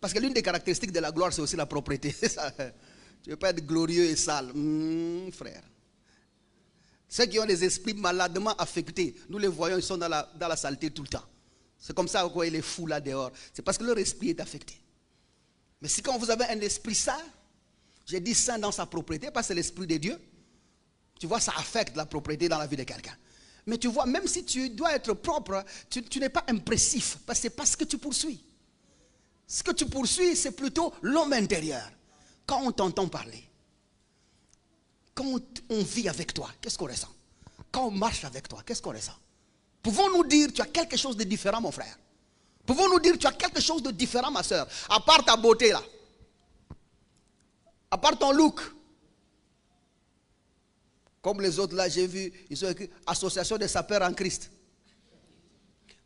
Parce que l'une des caractéristiques de la gloire, c'est aussi la propreté. Tu ne veux pas être glorieux et sale. Frère. Ceux qui ont des esprits maladement affectés, nous les voyons, ils sont dans la saleté tout le temps. C'est comme ça qu'on les fout là dehors. C'est parce que leur esprit est affecté. Mais si quand vous avez un esprit saint, j'ai dit saint dans sa propriété, parce que c'est l'esprit de Dieu, tu vois, ça affecte la propriété dans la vie de quelqu'un. Mais tu vois, même si tu dois être propre, tu n'es pas impressif, parce que c'est pas ce que tu poursuis. Ce que tu poursuis, c'est plutôt l'homme intérieur. Quand on t'entend parler, quand on vit avec toi, qu'est-ce qu'on ressent? Quand on marche avec toi, qu'est-ce qu'on ressent? Pouvons-nous dire, tu as quelque chose de différent, mon frère? Pouvons-nous dire, tu as quelque chose de différent, ma soeur? À part ta beauté, là. À part ton look. Comme les autres, là, j'ai vu, ils ont écrit Association des sapeurs en Christ.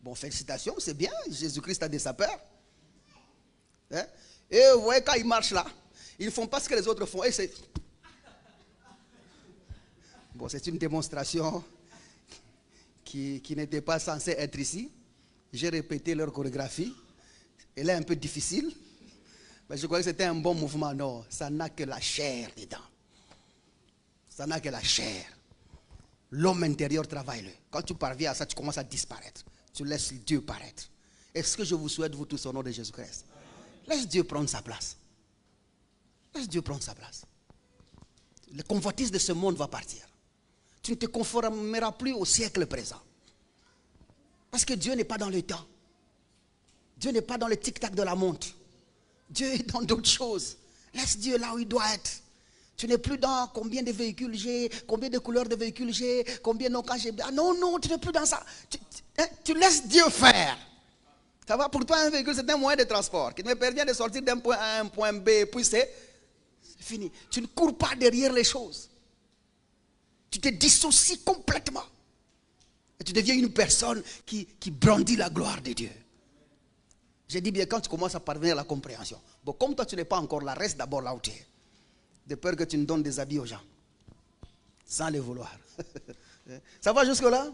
Bon, félicitations, c'est bien. Jésus-Christ a des sapeurs. Hein? Et vous voyez, quand ils marchent là, ils ne font pas ce que les autres font. Et c'est... Bon, c'est une démonstration qui n'était pas censée être ici. J'ai répété leur chorégraphie. Elle est un peu difficile. Mais je croyais que c'était un bon mouvement. Non, ça n'a que la chair dedans. Ça n'a que la chair. L'homme intérieur travaille-le. Quand tu parviens à ça, tu commences à disparaître. Tu laisses Dieu paraître. Est-ce que je vous souhaite, vous tous, au nom de Jésus-Christ? Laisse Dieu prendre sa place. Laisse Dieu prendre sa place. Le convoitise de ce monde va partir. Tu ne te conformeras plus au siècle présent. Parce que Dieu n'est pas dans le temps. Dieu n'est pas dans le tic-tac de la montre. Dieu est dans d'autres choses. Laisse Dieu là où il doit être. Tu n'es plus dans combien de véhicules j'ai, combien de couleurs de véhicules j'ai, combien non quand j'ai... Ah non, tu n'es plus dans ça. Tu laisses Dieu faire. Ça va, pour toi, un véhicule, c'est un moyen de transport qui te permet de sortir d'un point A à un point B, puis c'est fini. Tu ne cours pas derrière les choses. Tu te dissocies complètement. Et tu deviens une personne qui brandit la gloire de Dieu. J'ai dit bien, quand tu commences à parvenir à la compréhension. Bon, comme toi, tu n'es pas encore là, reste d'abord là où tu es. De peur que tu ne donnes des habits aux gens. Sans les vouloir. Ça va jusque-là?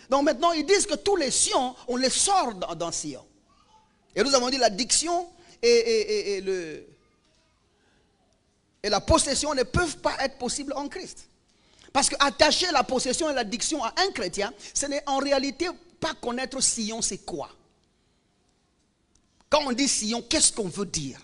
Donc maintenant, ils disent que tous les sions, on les sort dans Sion. Et nous avons dit la diction et la possession ne peuvent pas être possibles en Christ. Parce que attacher la possession et la diction à un chrétien, ce n'est en réalité pas connaître Sion, c'est quoi? Quand on dit Sion, qu'est-ce qu'on veut dire?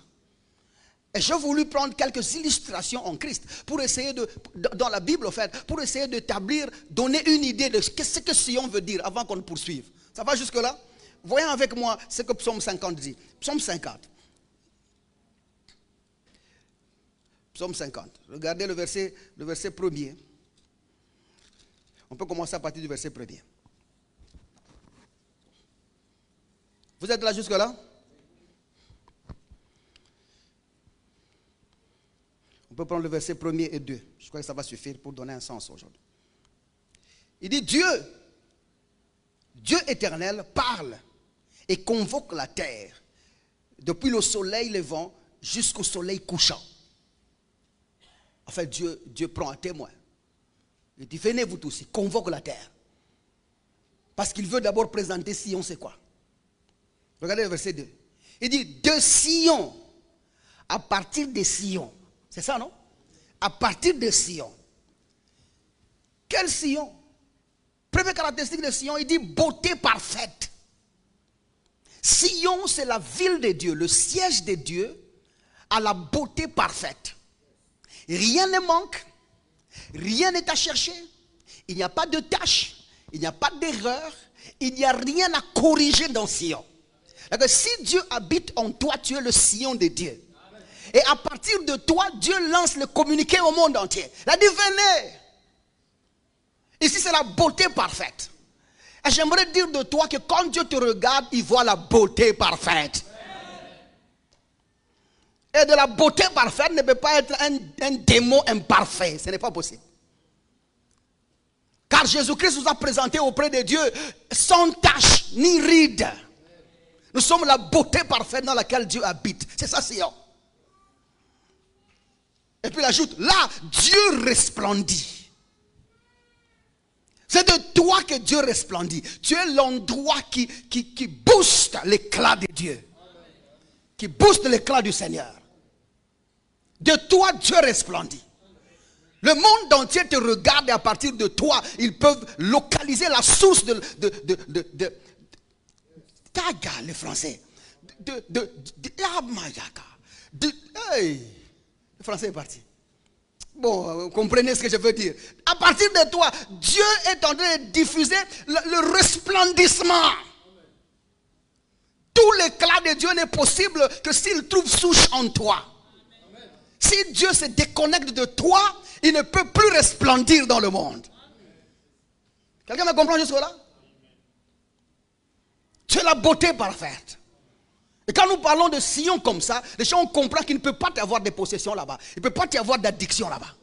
Et j'ai voulu prendre quelques illustrations en Christ pour essayer dans la Bible en fait, pour essayer d'établir, donner une idée de ce que Sion veut dire avant qu'on poursuive. Ça va jusque là? Voyons avec moi ce que Psaume 50 dit. Psaume 50. Psaume 50. Regardez le verset premier. On peut commencer à partir du verset premier. Vous êtes là jusque là? On peut prendre le verset 1er et 2. Je crois que ça va suffire pour donner un sens aujourd'hui. Il dit Dieu éternel parle et convoque la terre depuis le soleil levant jusqu'au soleil couchant. En fait, Dieu prend un témoin. Il dit venez vous tous, il convoque la terre. Parce qu'il veut d'abord présenter Sion, c'est quoi? Regardez le verset 2. Il dit de Sion, à partir de Sion. C'est ça, non? À partir de Sion. Quel Sion? Première caractéristique de Sion, il dit beauté parfaite. Sion, c'est la ville de Dieu, le siège de Dieu, à la beauté parfaite. Rien ne manque, rien n'est à chercher, il n'y a pas de tâche, il n'y a pas d'erreur, il n'y a rien à corriger dans Sion. Donc, si Dieu habite en toi, tu es le Sion de Dieu. Et à partir de toi, Dieu lance le communiqué au monde entier. Il a dit, venez. Ici, c'est la beauté parfaite. Et j'aimerais dire de toi que quand Dieu te regarde, il voit la beauté parfaite. Et de la beauté parfaite ne peut pas être un démon imparfait. Ce n'est pas possible. Car Jésus-Christ nous a présenté auprès de Dieu sans tache ni ride. Nous sommes la beauté parfaite dans laquelle Dieu habite. C'est ça, Sion. Et puis il ajoute, là, Dieu resplendit. C'est de toi que Dieu resplendit. Tu es l'endroit qui booste l'éclat de Dieu. qui boostent l'éclat du Seigneur. De toi, Dieu resplendit. Le monde entier te regarde et à partir de toi, ils peuvent localiser la source de les Français. Hey, le Français est parti. Bon, vous comprenez ce que je veux dire. À partir de toi, Dieu est en train de diffuser le resplendissement. Tout l'éclat de Dieu n'est possible que s'il trouve souche en toi. Si Dieu se déconnecte de toi, il ne peut plus resplendir dans le monde. Quelqu'un me comprend jusque-là? Tu es la beauté parfaite. Et quand nous parlons de Sion comme ça, les gens comprennent qu'il ne peut pas y avoir des possessions là-bas. Il ne peut pas y avoir d'addiction là-bas.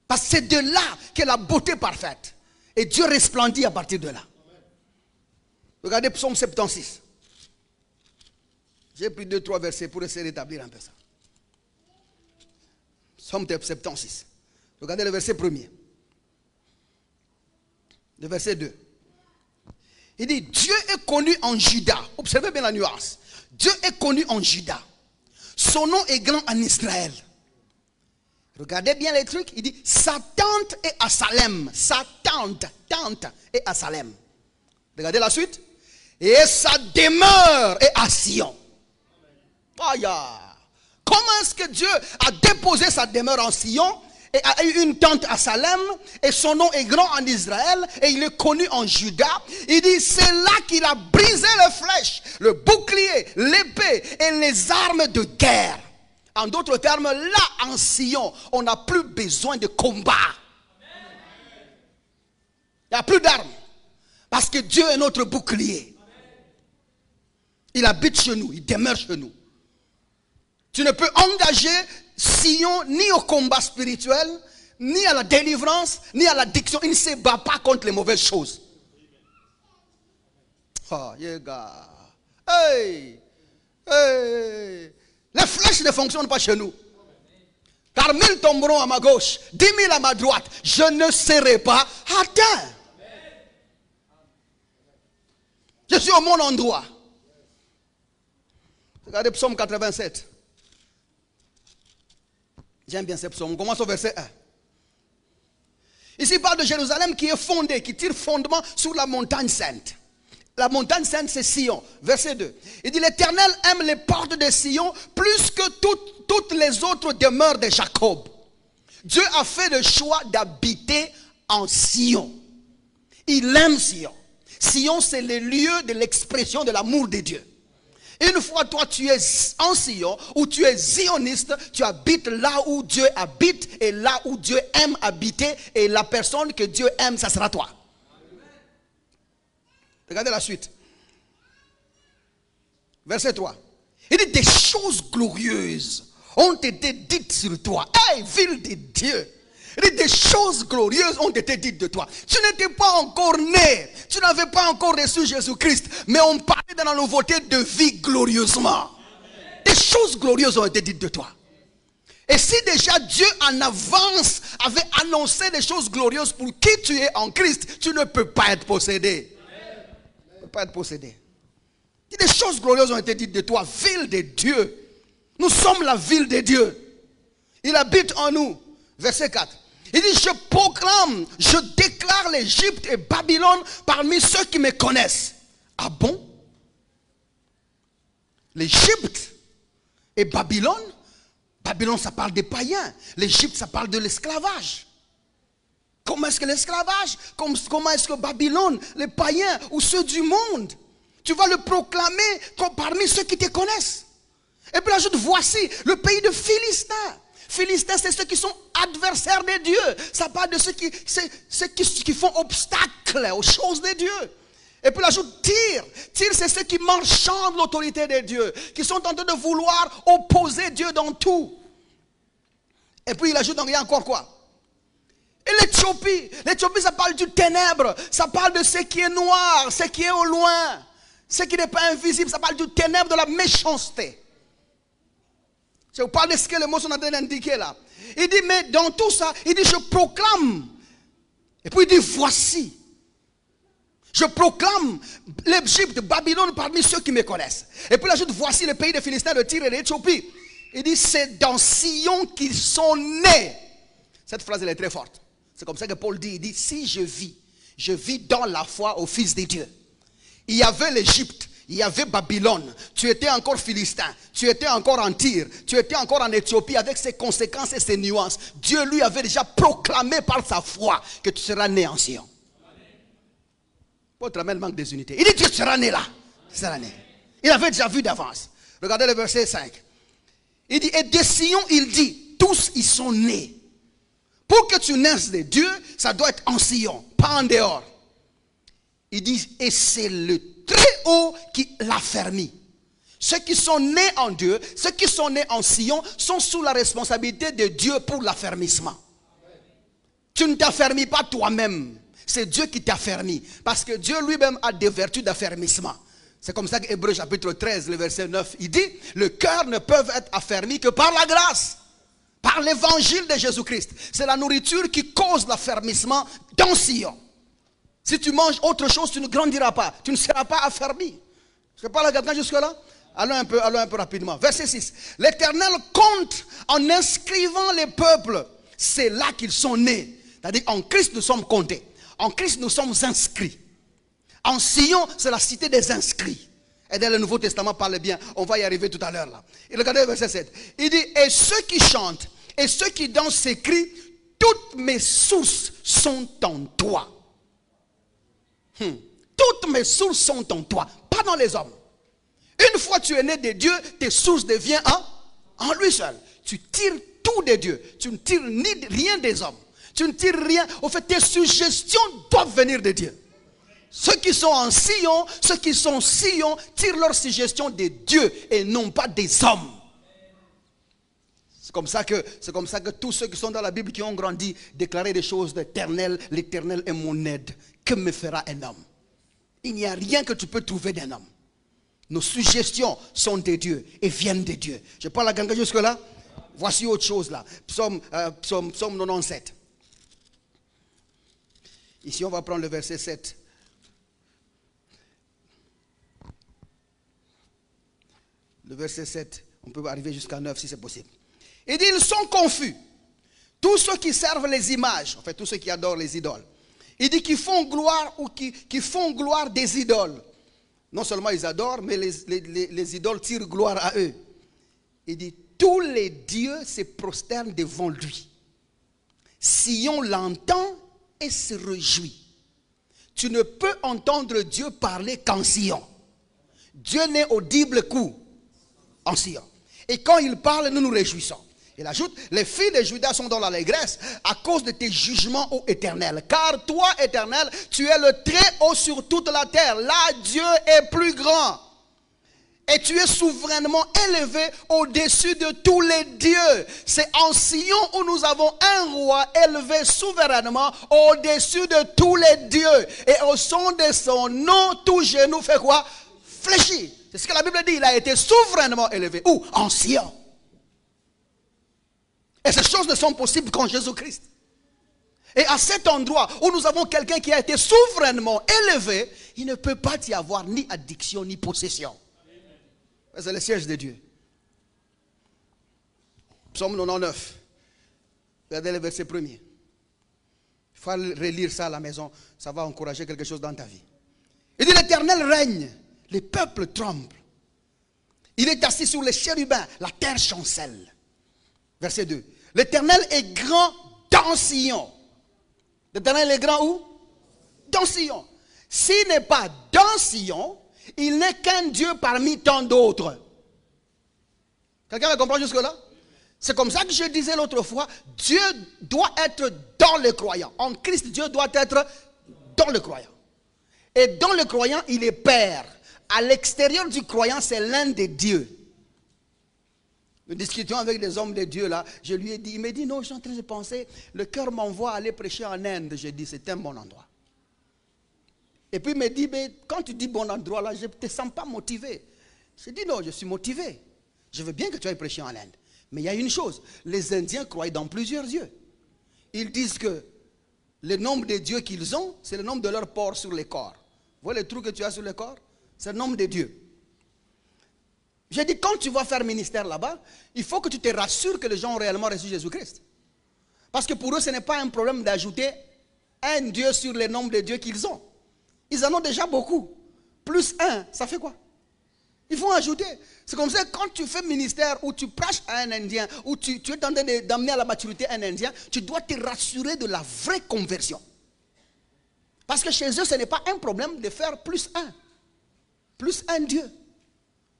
Parce que c'est de là qu'est la beauté parfaite. Et Dieu resplendit à partir de là. Regardez Psaume 76. J'ai pris 2-3 versets pour essayer d'établir un peu ça. Psaume 76. Regardez le verset 1er. Le verset 2. Il dit, Dieu est connu en Juda. Observez bien la nuance. Dieu est connu en Juda. Son nom est grand en Israël. Regardez bien les trucs. Il dit, sa tente est à Salem. Sa tente est à Salem. Regardez la suite. Et sa demeure est à Sion. Aïe. Comment est-ce que Dieu a déposé sa demeure en Sion et a eu une tente à Salem et son nom est grand en Israël et il est connu en Juda? Il dit c'est là qu'il a brisé les flèches, le bouclier, l'épée et les armes de guerre. En d'autres termes, là en Sion, on n'a plus besoin de combat. Il n'y a plus d'armes parce que Dieu est notre bouclier. Il habite chez nous, il demeure chez nous. Tu ne peux engager Sion ni au combat spirituel, ni à la délivrance, ni à l'addiction. Il ne se bat pas contre les mauvaises choses. Oh, yeah, gars. Hey! Les flèches ne fonctionnent pas chez nous. Car 1000 tomberont à ma gauche, 10 000 à ma droite. Je ne serai pas atteint. Je suis au mon endroit. Regardez Psaume 87. J'aime bien ce psaume. On commence au verset 1. Ici, il parle de Jérusalem qui est fondée, qui tire fondement sur la montagne sainte. La montagne sainte, c'est Sion. Verset 2. Il dit, l'Éternel aime les portes de Sion plus que toutes les autres demeures de Jacob. Dieu a fait le choix d'habiter en Sion. Il aime Sion. Sion, c'est le lieu de l'expression de l'amour de Dieu. Une fois toi tu es en Sion, ou tu es zioniste, tu habites là où Dieu habite, et là où Dieu aime habiter, et la personne que Dieu aime, ça sera toi. Regardez la suite. Verset 3. Il dit, des choses glorieuses ont été dites sur toi. Hey, ville de Dieu! Il dit, des choses glorieuses ont été dites de toi. Tu n'étais pas encore né. Tu n'avais pas encore reçu Jésus-Christ. Mais on parlait de la nouveauté de vie glorieusement. Des choses glorieuses ont été dites de toi. Et si déjà Dieu en avance avait annoncé des choses glorieuses pour qui tu es en Christ, tu ne peux pas être possédé. Tu ne peux pas être possédé. Des choses glorieuses ont été dites de toi. Ville de Dieu. Nous sommes la ville de Dieu. Il habite en nous. Verset 4. Il dit, je proclame, je déclare l'Égypte et Babylone parmi ceux qui me connaissent. Ah bon? L'Égypte et Babylone? Babylone, ça parle des païens. L'Égypte, ça parle de l'esclavage. Comment est-ce que l'esclavage? Comment est-ce que Babylone, les païens ou ceux du monde, tu vas le proclamer comme parmi ceux qui te connaissent. Et puis ajoute, voici le pays de Philistins. Philistins, c'est ceux qui sont adversaires de Dieu. Ça parle de ceux qui font obstacle aux choses de Dieu. Et puis il ajoute Tyr. Tyr, c'est ceux qui marchandent l'autorité de Dieu, qui sont en train de vouloir opposer Dieu dans tout. Et puis il ajoute, donc il y a encore quoi? Et l'Éthiopie. L'Éthiopie, ça parle du ténèbre. Ça parle de ce qui est noir, ce qui est au loin, ce qui n'est pas invisible. Ça parle du ténèbre, de la méchanceté. Je vous parle de ce que les mots sont en train d'indiquer là. Il dit, mais dans tout ça, il dit, je proclame. Et puis il dit, voici. Je proclame l'Égypte, Babylone parmi ceux qui me connaissent. Et puis il ajoute, voici le pays des Philistins, de Tyr et d'Éthiopie. Il dit, c'est dans Sion qu'ils sont nés. Cette phrase, elle est très forte. C'est comme ça que Paul dit, il dit, si je vis dans la foi au Fils de Dieu. Il y avait l'Égypte, il y avait Babylone, tu étais encore Philistin, tu étais encore en Tyr, tu étais encore en Éthiopie avec ses conséquences et ses nuances. Dieu lui avait déjà proclamé par sa foi que tu seras né en Sion. Votre amène manque des unités. Il dit, tu seras né là. Tu seras né. Il avait déjà vu d'avance. Regardez le verset 5. Il dit, et de Sion, il dit, tous ils sont nés. Pour que tu naisses de Dieu, ça doit être en Sion, pas en dehors. Il dit, et c'est le Très-Haut qui l'affermit. Ceux qui sont nés en Dieu, ceux qui sont nés en Sion, sont sous la responsabilité de Dieu pour l'affermissement. Tu ne t'affermis pas toi-même. C'est Dieu qui t'affermit. Parce que Dieu lui-même a des vertus d'affermissement. C'est comme ça que Hébreux chapitre 13, le verset 9, il dit, le cœur ne peut être affermi que par la grâce. Par l'évangile de Jésus-Christ. C'est la nourriture qui cause l'affermissement dans Sion. Si tu manges autre chose, tu ne grandiras pas. Tu ne seras pas affermi. Je parle à quelqu'un jusque-là? Allons un peu rapidement. Verset 6. L'Éternel compte en inscrivant les peuples. C'est là qu'ils sont nés. C'est-à-dire en Christ nous sommes comptés. En Christ nous sommes inscrits. En Sion, c'est la cité des inscrits. Et dans le Nouveau Testament parle bien. On va y arriver tout à l'heure là. Et regardez le verset 7. Il dit, et ceux qui chantent et ceux qui dansent s'écrient, toutes mes sources sont en toi. Toutes mes sources sont en toi, pas dans les hommes. Une fois tu es né de Dieu, tes sources deviennent en lui seul. Tu tires tout de Dieu. Tu ne tires rien des hommes. Tu ne tires rien. Au fait, tes suggestions doivent venir de Dieu. Ceux qui sont en Sion, ceux qui sont Sion, tirent leurs suggestions de Dieu et non pas des hommes. C'est comme ça que tous ceux qui sont dans la Bible, qui ont grandi, déclaraient des choses d'éternel. L'Éternel est mon aide. Que me fera un homme? Il n'y a rien que tu peux trouver d'un homme. Nos suggestions sont de Dieu et viennent de Dieu. Je parle à quelqu'un jusque là. Voici autre chose là. Psaume 97. Ici on va prendre le verset 7. Le verset 7, on peut arriver jusqu'à 9 si c'est possible. Il dit, ils sont confus. Tous ceux qui servent les images, en fait tous ceux qui adorent les idoles. Il dit qu'ils font gloire ou qui font gloire des idoles. Non seulement ils adorent, mais les idoles tirent gloire à eux. Il dit, tous les dieux se prosternent devant lui. Sion l'entend et se réjouit. Tu ne peux entendre Dieu parler qu'en Sion. Dieu n'est audible qu'où? En Sion. Et quand il parle, nous nous réjouissons. Il ajoute, les filles de Juda sont dans l'allégresse à cause de tes jugements, ô Éternel. Car toi, Éternel, tu es le Très-Haut sur toute la terre. Là, Dieu est plus grand. Et tu es souverainement élevé au-dessus de tous les dieux. C'est en Sion où nous avons un roi élevé souverainement au-dessus de tous les dieux. Et au son de son nom, tout genou fait quoi? Fléchit. C'est ce que la Bible dit. Il a été souverainement élevé. Où? En Sion. Et ces choses ne sont possibles qu'en Jésus-Christ. Et à cet endroit où nous avons quelqu'un qui a été souverainement élevé, il ne peut pas y avoir ni addiction ni possession. C'est le siège de Dieu. Psaume 99. Regardez le verset 1er. Il faut relire ça à la maison. Ça va encourager quelque chose dans ta vie. Il dit, l'Éternel règne. Les peuples tremblent. Il est assis sur les chérubins. La terre chancelle. Verset 2. L'Éternel est grand dans Sion. L'Éternel est grand où? Dans Sion. S'il n'est pas dans Sion, il n'est qu'un Dieu parmi tant d'autres. Quelqu'un me comprend jusque-là? C'est comme ça que je disais l'autre fois, Dieu doit être dans le croyant. En Christ, Dieu doit être dans le croyant. Et dans le croyant, il est Père. À l'extérieur du croyant, c'est l'un des dieux. Nous discutions avec des hommes de Dieu là. Je lui ai dit, il m'a dit, non, je suis en train de penser, le cœur m'envoie aller prêcher en Inde. J'ai dit, c'est un bon endroit. Et puis il m'a dit, mais quand tu dis bon endroit là, je ne te sens pas motivé. J'ai dit, non, je suis motivé. Je veux bien que tu ailles prêcher en Inde. Mais il y a une chose, les Indiens croient dans plusieurs dieux. Ils disent que le nombre de dieux qu'ils ont, c'est le nombre de leurs pores sur les corps. Vois les trous que tu as sur le corps? C'est le nom de Dieu. J'ai dit, quand tu vas faire ministère là-bas, il faut que tu te rassures que les gens ont réellement reçu Jésus-Christ. Parce que pour eux, ce n'est pas un problème d'ajouter un Dieu sur les nombres de dieux qu'ils ont. Ils en ont déjà beaucoup. Plus un, ça fait quoi? Il faut ajouter. C'est comme ça, quand tu fais ministère ou tu prêches à un Indien, ou tu es en train d'amener à la maturité un Indien, tu dois te rassurer de la vraie conversion. Parce que chez eux, ce n'est pas un problème de faire plus un Dieu.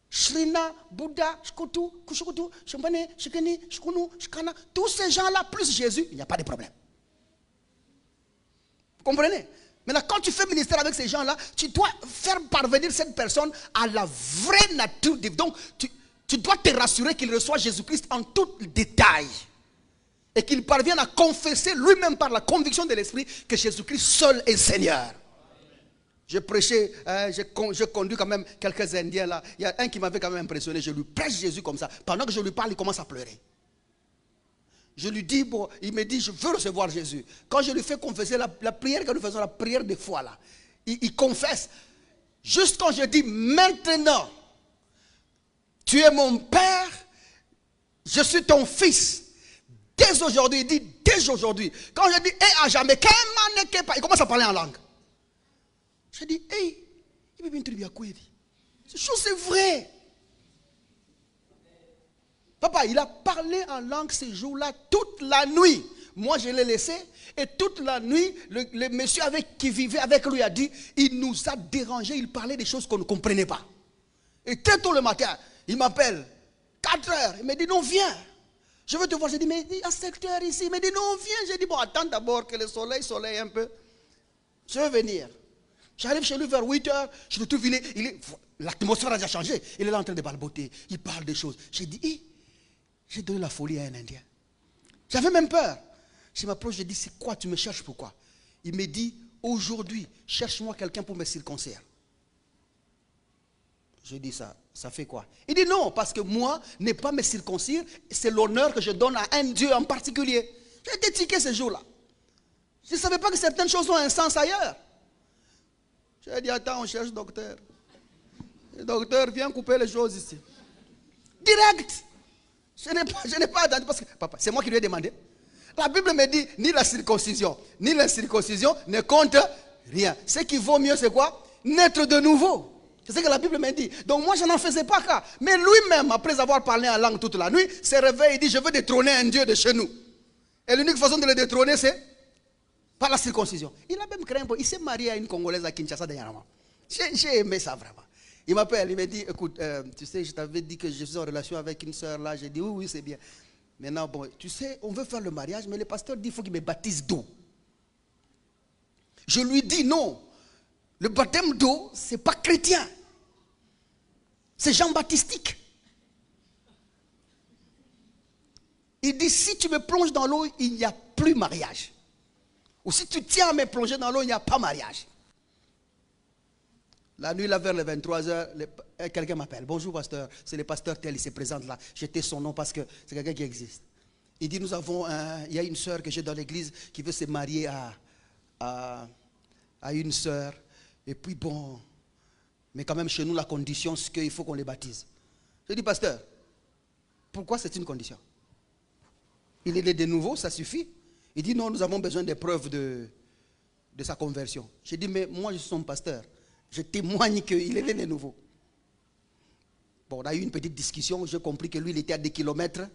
Shrina, Bouddha, Shkutu, Kushukutu, Shambane, Shikeni, Shkunu, Shkana, tous ces gens-là, plus Jésus, il n'y a pas de problème. Vous comprenez? Maintenant, quand tu fais ministère avec ces gens-là, tu dois faire parvenir cette personne à la vraie nature. Donc, tu dois te rassurer qu'il reçoit Jésus-Christ en tout détail. Et qu'il parvienne à confesser lui-même par la conviction de l'Esprit que Jésus-Christ seul est Seigneur. J'ai prêché, j'ai conduit quand même quelques Indiens là. Il y a un qui m'avait quand même impressionné. Je lui prêche Jésus comme ça. Pendant que je lui parle, il commence à pleurer. Je lui dis, bon, il me dit, je veux recevoir Jésus. Quand je lui fais confesser la prière que nous faisons, la prière de foi là, il confesse. Juste quand je dis, maintenant, tu es mon Père, je suis ton Fils. Dès aujourd'hui, il dit, dès aujourd'hui. Quand je dis, et à jamais, il commence à parler en langue. Je dis, hey, il peut bien te dire quoi? Cette chose, c'est vrai. Papa, il a parlé en langue ces jours-là toute la nuit. Moi, je l'ai laissé. Et toute la nuit, le monsieur qui vivait avec lui a dit, il nous a dérangés. Il parlait des choses qu'on ne comprenait pas. Et très tôt le matin, il m'appelle. 4 heures. Il me dit, non, viens. Je veux te voir. Je dis, mais il y a 7 heures ici. Il me dit, non, viens. J'ai dit, bon, attends d'abord que le soleil un peu. Je veux venir. J'arrive chez lui vers 8 heures. Je le trouve, l'atmosphère a déjà changé. Il est là en train de balboter. Il parle des choses. J'ai dit, j'ai donné la folie à un Indien. J'avais même peur. Je m'approche, je dis, c'est quoi? Tu me cherches pourquoi? Il me dit, aujourd'hui, cherche-moi quelqu'un pour me circoncire. Je dis, ça fait quoi? Il dit, non, parce que moi, ne pas me circoncire, c'est l'honneur que je donne à un Dieu en particulier. J'ai été tiqué ce jour-là. Je ne savais pas que certaines choses ont un sens ailleurs. J'ai dit, attends, on cherche docteur. Le docteur, viens couper les choses ici. Direct. Je n'ai pas attendu parce que, papa, c'est moi qui lui ai demandé. La Bible me dit, ni la circoncision, ni l'incirconcision ne compte rien. Ce qui vaut mieux, c'est quoi? Naître de nouveau. C'est ce que la Bible me dit. Donc moi, je n'en faisais pas cas. Mais lui-même, après avoir parlé en langue toute la nuit, s'est réveillé et dit, je veux détrôner un Dieu de chez nous. Et l'unique façon de le détrôner, c'est par la circoncision. Il a même créé un peu. Il s'est marié à une Congolaise à Kinshasa dernièrement. J'ai aimé ça vraiment. Il m'appelle, il me dit, écoute, tu sais, je t'avais dit que je suis en relation avec une soeur là. J'ai dit, oui, c'est bien. Maintenant, bon, tu sais, on veut faire le mariage, mais le pasteur dit, il faut qu'il me baptise d'eau. Je lui dis, non. Le baptême d'eau, ce n'est pas chrétien. C'est jean-baptistique. Il dit, si tu me plonges dans l'eau, il n'y a plus mariage. Ou si tu tiens à me plonger dans l'eau, il n'y a pas mariage. La nuit, là, vers les 23h, quelqu'un m'appelle. Bonjour, pasteur. C'est le pasteur tel, il se présente là. J'étais son nom parce que c'est quelqu'un qui existe. Il dit, il y a une soeur que j'ai dans l'église qui veut se marier à une soeur. Et puis bon, mais quand même chez nous, la condition, c'est qu'il faut qu'on les baptise. Je dis, pasteur, pourquoi c'est une condition? Il est né de nouveau, ça suffit. Il dit, non, nous avons besoin des preuves de sa conversion. J'ai dit, mais moi, je suis son pasteur. Je témoigne qu'il est né de nouveau. Bon, on a eu une petite discussion. J'ai compris que lui, il était à des kilomètres.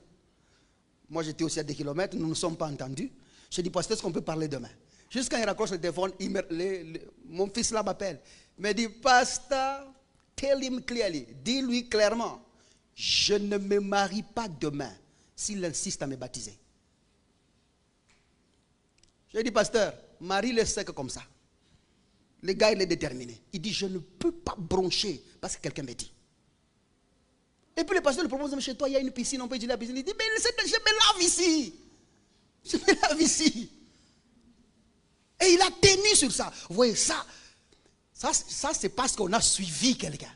Moi, j'étais aussi à des kilomètres. Nous ne nous sommes pas entendus. J'ai dit, pasteur, est-ce qu'on peut parler demain? Juste quand il raccroche le téléphone, mon fils là m'appelle. Il me dit, pasteur, tell him clearly. Dis-lui clairement, je ne me marie pas demain s'il insiste à me baptiser. J'ai dit, pasteur, marie le sec comme ça. Le gars, il est déterminé. Il dit, je ne peux pas broncher parce que quelqu'un me dit. Et puis le pasteur lui propose, chez toi, il y a une piscine, on peut utiliser la piscine. Il dit, mais je me lave ici. Je me lave ici. Et il a tenu sur ça. Vous voyez, ça c'est parce qu'on a suivi quelqu'un.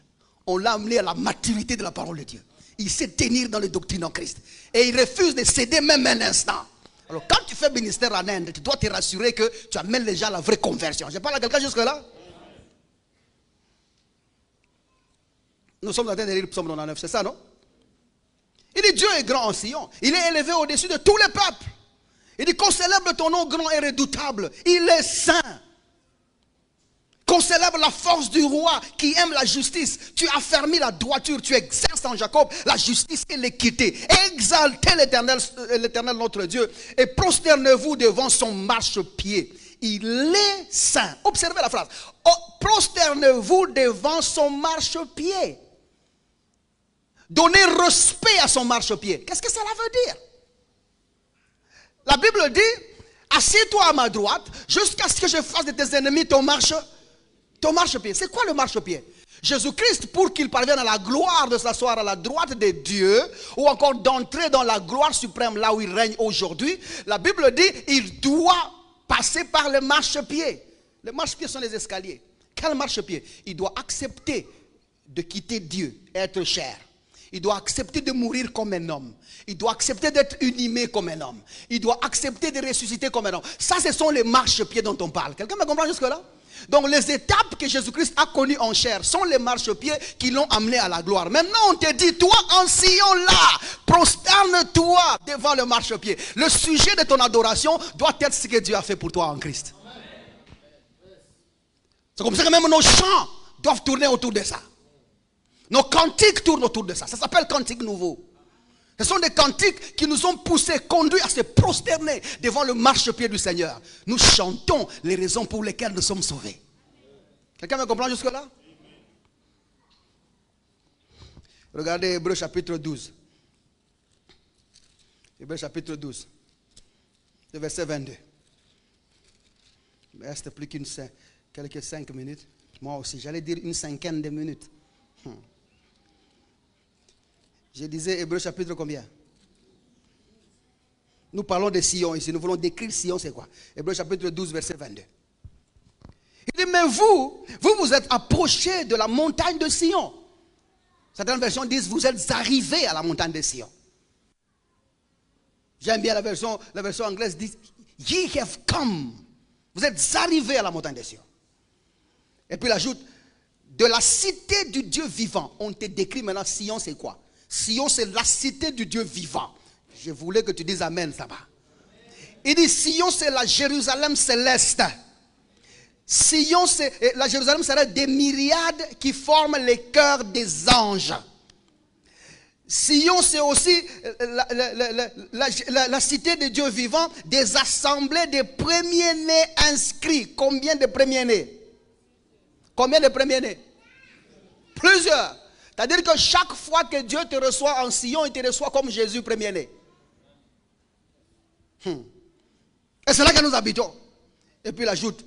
On l'a amené à la maturité de la parole de Dieu. Il sait tenir dans les doctrines en Christ. Et il refuse de céder même un instant. Alors quand tu fais ministère en Inde, tu dois te rassurer que tu amènes les gens à la vraie conversion. Je parle à quelqu'un jusque là? Nous sommes en train de lire le psaume 99, c'est ça, non? Il dit Dieu est grand en Sion. Il est élevé au-dessus de tous les peuples. Il dit qu'on célèbre ton nom grand et redoutable. Il est saint. Qu'on célèbre la force du roi qui aime la justice. Tu affermis la droiture. Tu exerces en Jacob la justice et l'équité. Exaltez l'Éternel notre Dieu et prosternez-vous devant son marchepied. Il est saint. Observez la phrase. Oh, prosternez-vous devant son marchepied. Donnez respect à son marchepied. Qu'est-ce que cela veut dire? La Bible dit, assieds-toi à ma droite jusqu'à ce que je fasse de tes ennemis ton marchepied. C'est quoi le marchepied? Jésus-Christ, pour qu'il parvienne à la gloire de s'asseoir à la droite de Dieu, ou encore d'entrer dans la gloire suprême là où il règne aujourd'hui, la Bible dit, il doit passer par le marchepied. Les marchepieds sont les escaliers. Quel marchepied? Il doit accepter de quitter Dieu, être chair. Il doit accepter de mourir comme un homme. Il doit accepter d'être inhumé comme un homme. Il doit accepter de ressusciter comme un homme. Ça, ce sont les marchepieds dont on parle. Quelqu'un me comprend jusque-là? Donc, les étapes que Jésus-Christ a connues en chair sont les marchepieds qui l'ont amené à la gloire. Maintenant, on te dit, toi, en Sion là, prosterne-toi devant le marchepied. Le sujet de ton adoration doit être ce que Dieu a fait pour toi en Christ. C'est comme ça que même nos chants doivent tourner autour de ça. Nos cantiques tournent autour de ça. Ça s'appelle cantiques nouveaux. Ce sont des cantiques qui nous ont poussés, conduits à se prosterner devant le marchepied du Seigneur. Nous chantons les raisons pour lesquelles nous sommes sauvés. Quelqu'un me comprend jusque-là? Regardez Hébreux chapitre 12. Hébreux chapitre 12. Le verset 22. Il ne reste plus quelques 5 minutes. Moi aussi, j'allais dire une cinquaine de minutes. Je disais Hébreux chapitre combien? Nous parlons de Sion ici. Nous voulons décrire Sion, c'est quoi? Hébreux chapitre 12, verset 22. Il dit, mais vous êtes approchés de la montagne de Sion. Certaines versions disent, vous êtes arrivés à la montagne de Sion. J'aime bien la version anglaise dit, ye have come. Vous êtes arrivés à la montagne de Sion. Et puis il ajoute, de la cité du Dieu vivant. On te décrit maintenant, Sion c'est quoi? Sion c'est la cité du Dieu vivant. Je voulais que tu dises amen, ça va. Il dit Sion c'est la Jérusalem céleste. Sion c'est la Jérusalem céleste des myriades qui forment les cœurs des anges. Sion c'est aussi la cité de Dieu vivant des assemblées des premiers-nés inscrits. Combien de premiers-nés? Combien de premiers-nés? Plusieurs. C'est-à-dire que chaque fois que Dieu te reçoit en Sion, il te reçoit comme Jésus premier-né. Et c'est là que nous habitons. Et puis il ajoute,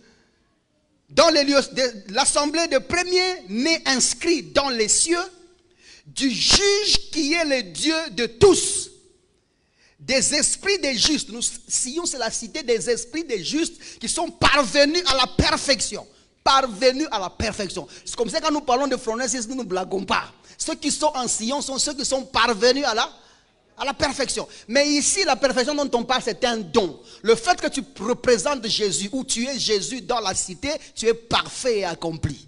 dans les lieux de l'assemblée de premiers-nés inscrits dans les cieux, du juge qui est le Dieu de tous, des esprits des justes. Sion c'est la cité des esprits des justes qui sont parvenus à la perfection. Parvenus à la perfection. C'est comme ça que quand nous parlons de phronesis, nous ne blaguons pas. Ceux qui sont en Sion sont ceux qui sont parvenus à la perfection. Mais ici, la perfection dont on parle, c'est un don. Le fait que tu représentes Jésus, ou tu es Jésus dans la cité, tu es parfait et accompli.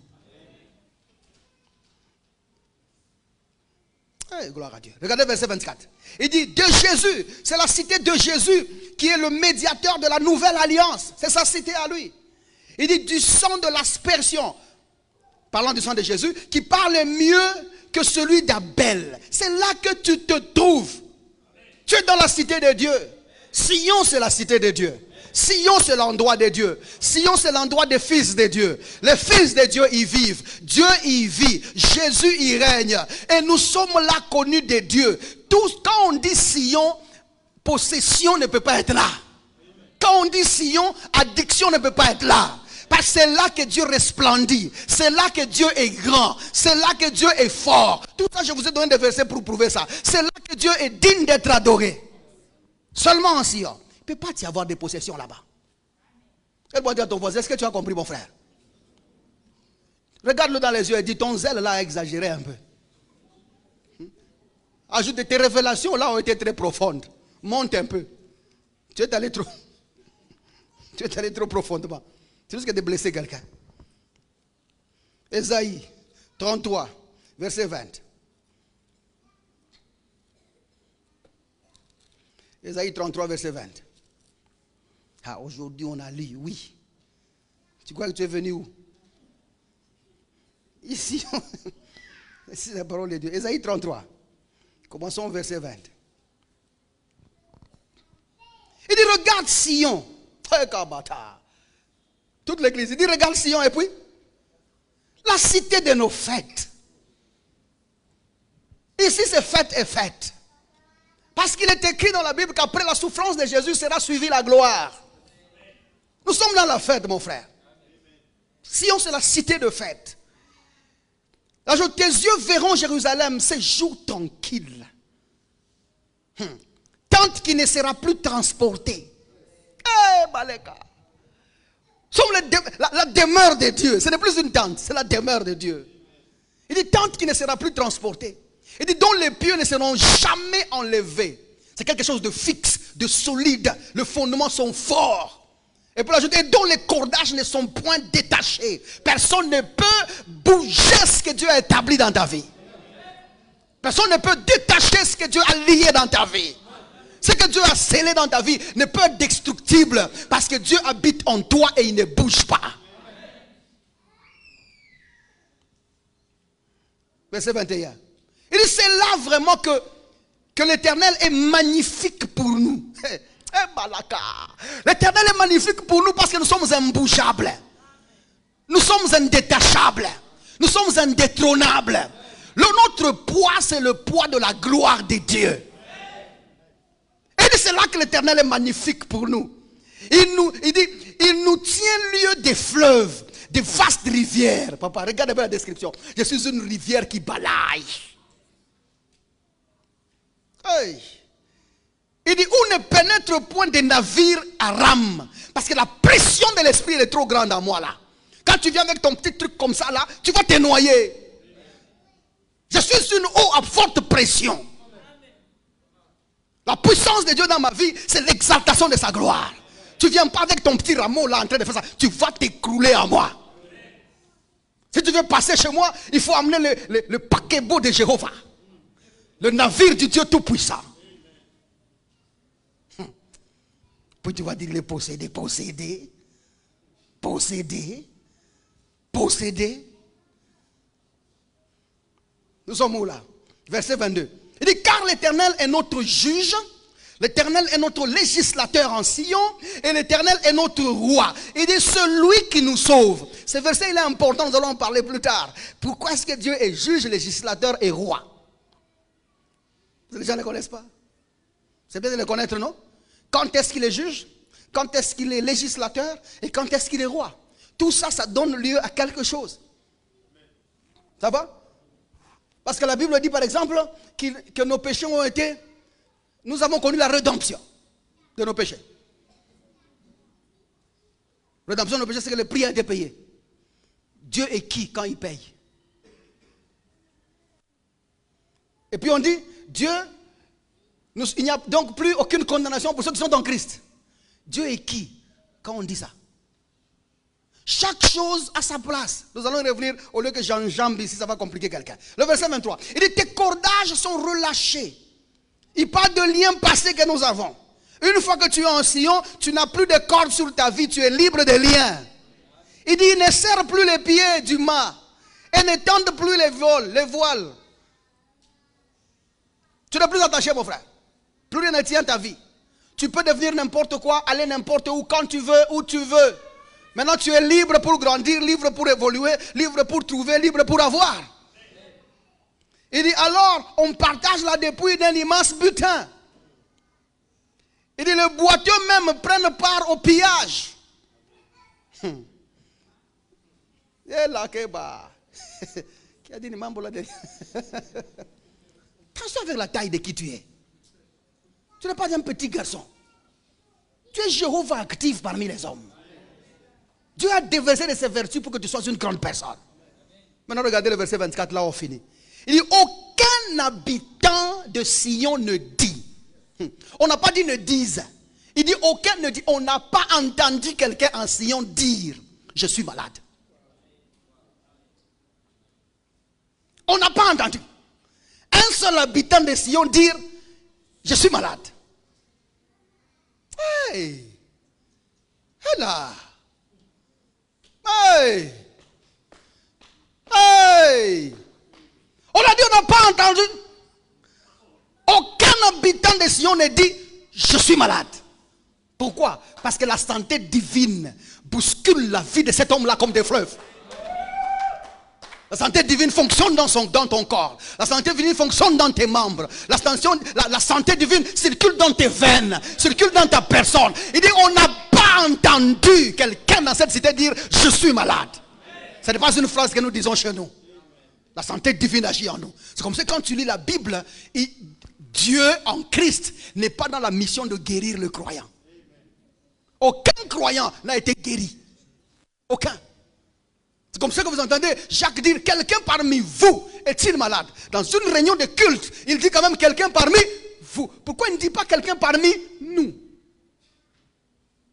Hey, gloire à Dieu. Regardez verset 24. Il dit, de Jésus, c'est la cité de Jésus qui est le médiateur de la nouvelle alliance. C'est sa cité à lui. Il dit du sang de l'aspersion, parlant du sang de Jésus, qui parle mieux que celui d'Abel. C'est là que tu te trouves. Tu es dans la cité de Dieu. Sion, c'est la cité de Dieu. Sion, c'est l'endroit de Dieu. Sion, c'est l'endroit des fils de Dieu. Les fils de Dieu y vivent. Dieu y vit. Jésus y règne. Et nous sommes là connus de Dieu. Quand on dit Sion, possession ne peut pas être là. Quand on dit Sion, addiction ne peut pas être là. Parce que c'est là que Dieu resplendit. C'est là que Dieu est grand. C'est là que Dieu est fort. Tout ça, je vous ai donné des versets pour prouver ça. C'est là que Dieu est digne d'être adoré. Seulement en Sion. Il ne peut pas y avoir des possessions là-bas. Elle doit dire à ton voisin, est-ce que tu as compris mon frère? Regarde-le dans les yeux et dis, ton zèle là a exagéré un peu. Ajoute, tes révélations là ont été très profondes. Monte un peu. Tu es allé trop profondément. Tu risques de blesser quelqu'un. Ésaïe 33, verset 20. Ésaïe 33, verset 20. Ah, aujourd'hui on a lu, oui. Tu crois que tu es venu où? Ici, ici c'est la parole de Dieu. Ésaïe 33. Commençons au verset 20. Il dit, regarde Sion. Toute l'église. Il dit, regarde Sion et puis la cité de nos fêtes. Ici, c'est fête et fête. Parce qu'il est écrit dans la Bible qu'après la souffrance de Jésus sera suivie la gloire. Nous sommes dans la fête, mon frère. Sion, c'est la cité de fête. Là, tes yeux verront Jérusalem, ces jours tranquilles. Tente qui ne sera plus transportée. Baleka. Sommes la demeure de Dieu. Ce n'est plus une tente, c'est la demeure de Dieu. Il dit tente qui ne sera plus transportée. Il dit dont les pieux ne seront jamais enlevés. C'est quelque chose de fixe, de solide. Les fondements sont forts. Et pour ajouter, dont les cordages ne sont point détachés. Personne ne peut bouger ce que Dieu a établi dans ta vie. Personne ne peut détacher ce que Dieu a lié dans ta vie. Ce que Dieu a scellé dans ta vie ne peut être destructible. Parce que Dieu habite en toi et il ne bouge pas. Verset 21. Il dit c'est là vraiment que l'Éternel est magnifique pour nous. L'Éternel est magnifique pour nous parce que nous sommes imbougeables. Nous sommes indétachables. Nous sommes indétrônables. Notre poids, c'est le poids de la gloire de Dieu. Et c'est là que l'Éternel est magnifique pour nous. Il dit, il nous tient lieu des fleuves, des vastes rivières. Papa, regardez bien la description. Je suis une rivière qui balaye. Hey. Il dit, où ne pénètre point des navires à rame. Parce que la pression de l'esprit elle est trop grande en moi là. Quand tu viens avec ton petit truc comme ça là, tu vas te noyer. Je suis une eau à forte pression. La puissance de Dieu dans ma vie, c'est l'exaltation de sa gloire. Tu ne viens pas avec ton petit rameau là en train de faire ça. Tu vas t'écrouler en moi. Si tu veux passer chez moi, il faut amener le paquebot de Jéhovah. Le navire du Dieu Tout-Puissant. Puis tu vas dire les posséder, posséder, posséder, posséder. Nous sommes où là? Verset 22. Il dit car l'Éternel est notre juge, l'Éternel est notre législateur en Sion et l'Éternel est notre roi. Il dit celui qui nous sauve. Ce verset il est important, nous allons en parler plus tard. Pourquoi est-ce que Dieu est juge, législateur et roi? Les gens ne le connaissent pas. C'est bien de le connaître, non? Quand est-ce qu'il est juge? Quand est-ce qu'il est législateur? Et quand est-ce qu'il est roi? Tout ça, ça donne lieu à quelque chose. Ça va? Parce que la Bible dit par exemple que nos péchés ont été... Nous avons connu la rédemption de nos péchés. Rédemption de nos péchés, c'est que le prix a été payé. Dieu est qui quand il paye? Et puis on dit, Dieu, il n'y a donc plus aucune condamnation pour ceux qui sont en Christ. Dieu est qui quand on dit ça? Chaque chose a sa place. Nous allons revenir, au lieu que j'enjambe ici, ça va compliquer quelqu'un. Le verset 23. Il dit, tes cordages sont relâchés. Il parle de liens passés que nous avons. Une fois que tu es en Sion, tu n'as plus de cordes sur ta vie, tu es libre de liens. Il dit, ne serre plus les pieds du mât et ne tende plus les voiles. Tu n'es plus attaché, mon frère. Plus rien ne tient ta vie. Tu peux devenir n'importe quoi, aller n'importe où, quand tu veux, où tu veux. Maintenant, tu es libre pour grandir, libre pour évoluer, libre pour trouver, libre pour avoir. Il dit, alors, on partage la dépouille d'un immense butin. Il dit, les boiteux même prennent part au pillage. Et là, qui a dit, attention avec la taille de qui tu es. Tu n'es pas un petit garçon. Tu es Jéhovah actif parmi les hommes. Dieu a déversé de ses vertus pour que tu sois une grande personne. Maintenant, regardez le verset 24, là on finit. Il dit, aucun habitant de Sion ne dit. On n'a pas dit ne dise. Il dit, aucun ne dit. On n'a pas entendu quelqu'un en Sion dire, je suis malade. On n'a pas entendu un seul habitant de Sion dire je suis malade. Hey! Là! Hey! Hey! On a dit, on n'a pas entendu. Aucun habitant de Sion ne dit je suis malade. Pourquoi? Parce que la santé divine bouscule la vie de cet homme-là comme des fleuves. La santé divine fonctionne dans ton corps. La santé divine fonctionne dans tes membres. La santé divine circule dans tes veines, circule dans ta personne. Il dit, on n'a pas entendu quelqu'un dans cette cité dire je suis malade. Ce n'est pas une phrase que nous disons chez nous. La santé divine agit en nous. C'est comme ça que quand tu lis la Bible, Dieu en Christ n'est pas dans la mission de guérir le croyant. Aucun croyant n'a été guéri. Aucun. C'est comme ça que vous entendez Jacques dire quelqu'un parmi vous est-il malade? Dans une réunion de culte, il dit quand même quelqu'un parmi vous. Pourquoi il ne dit pas quelqu'un parmi nous?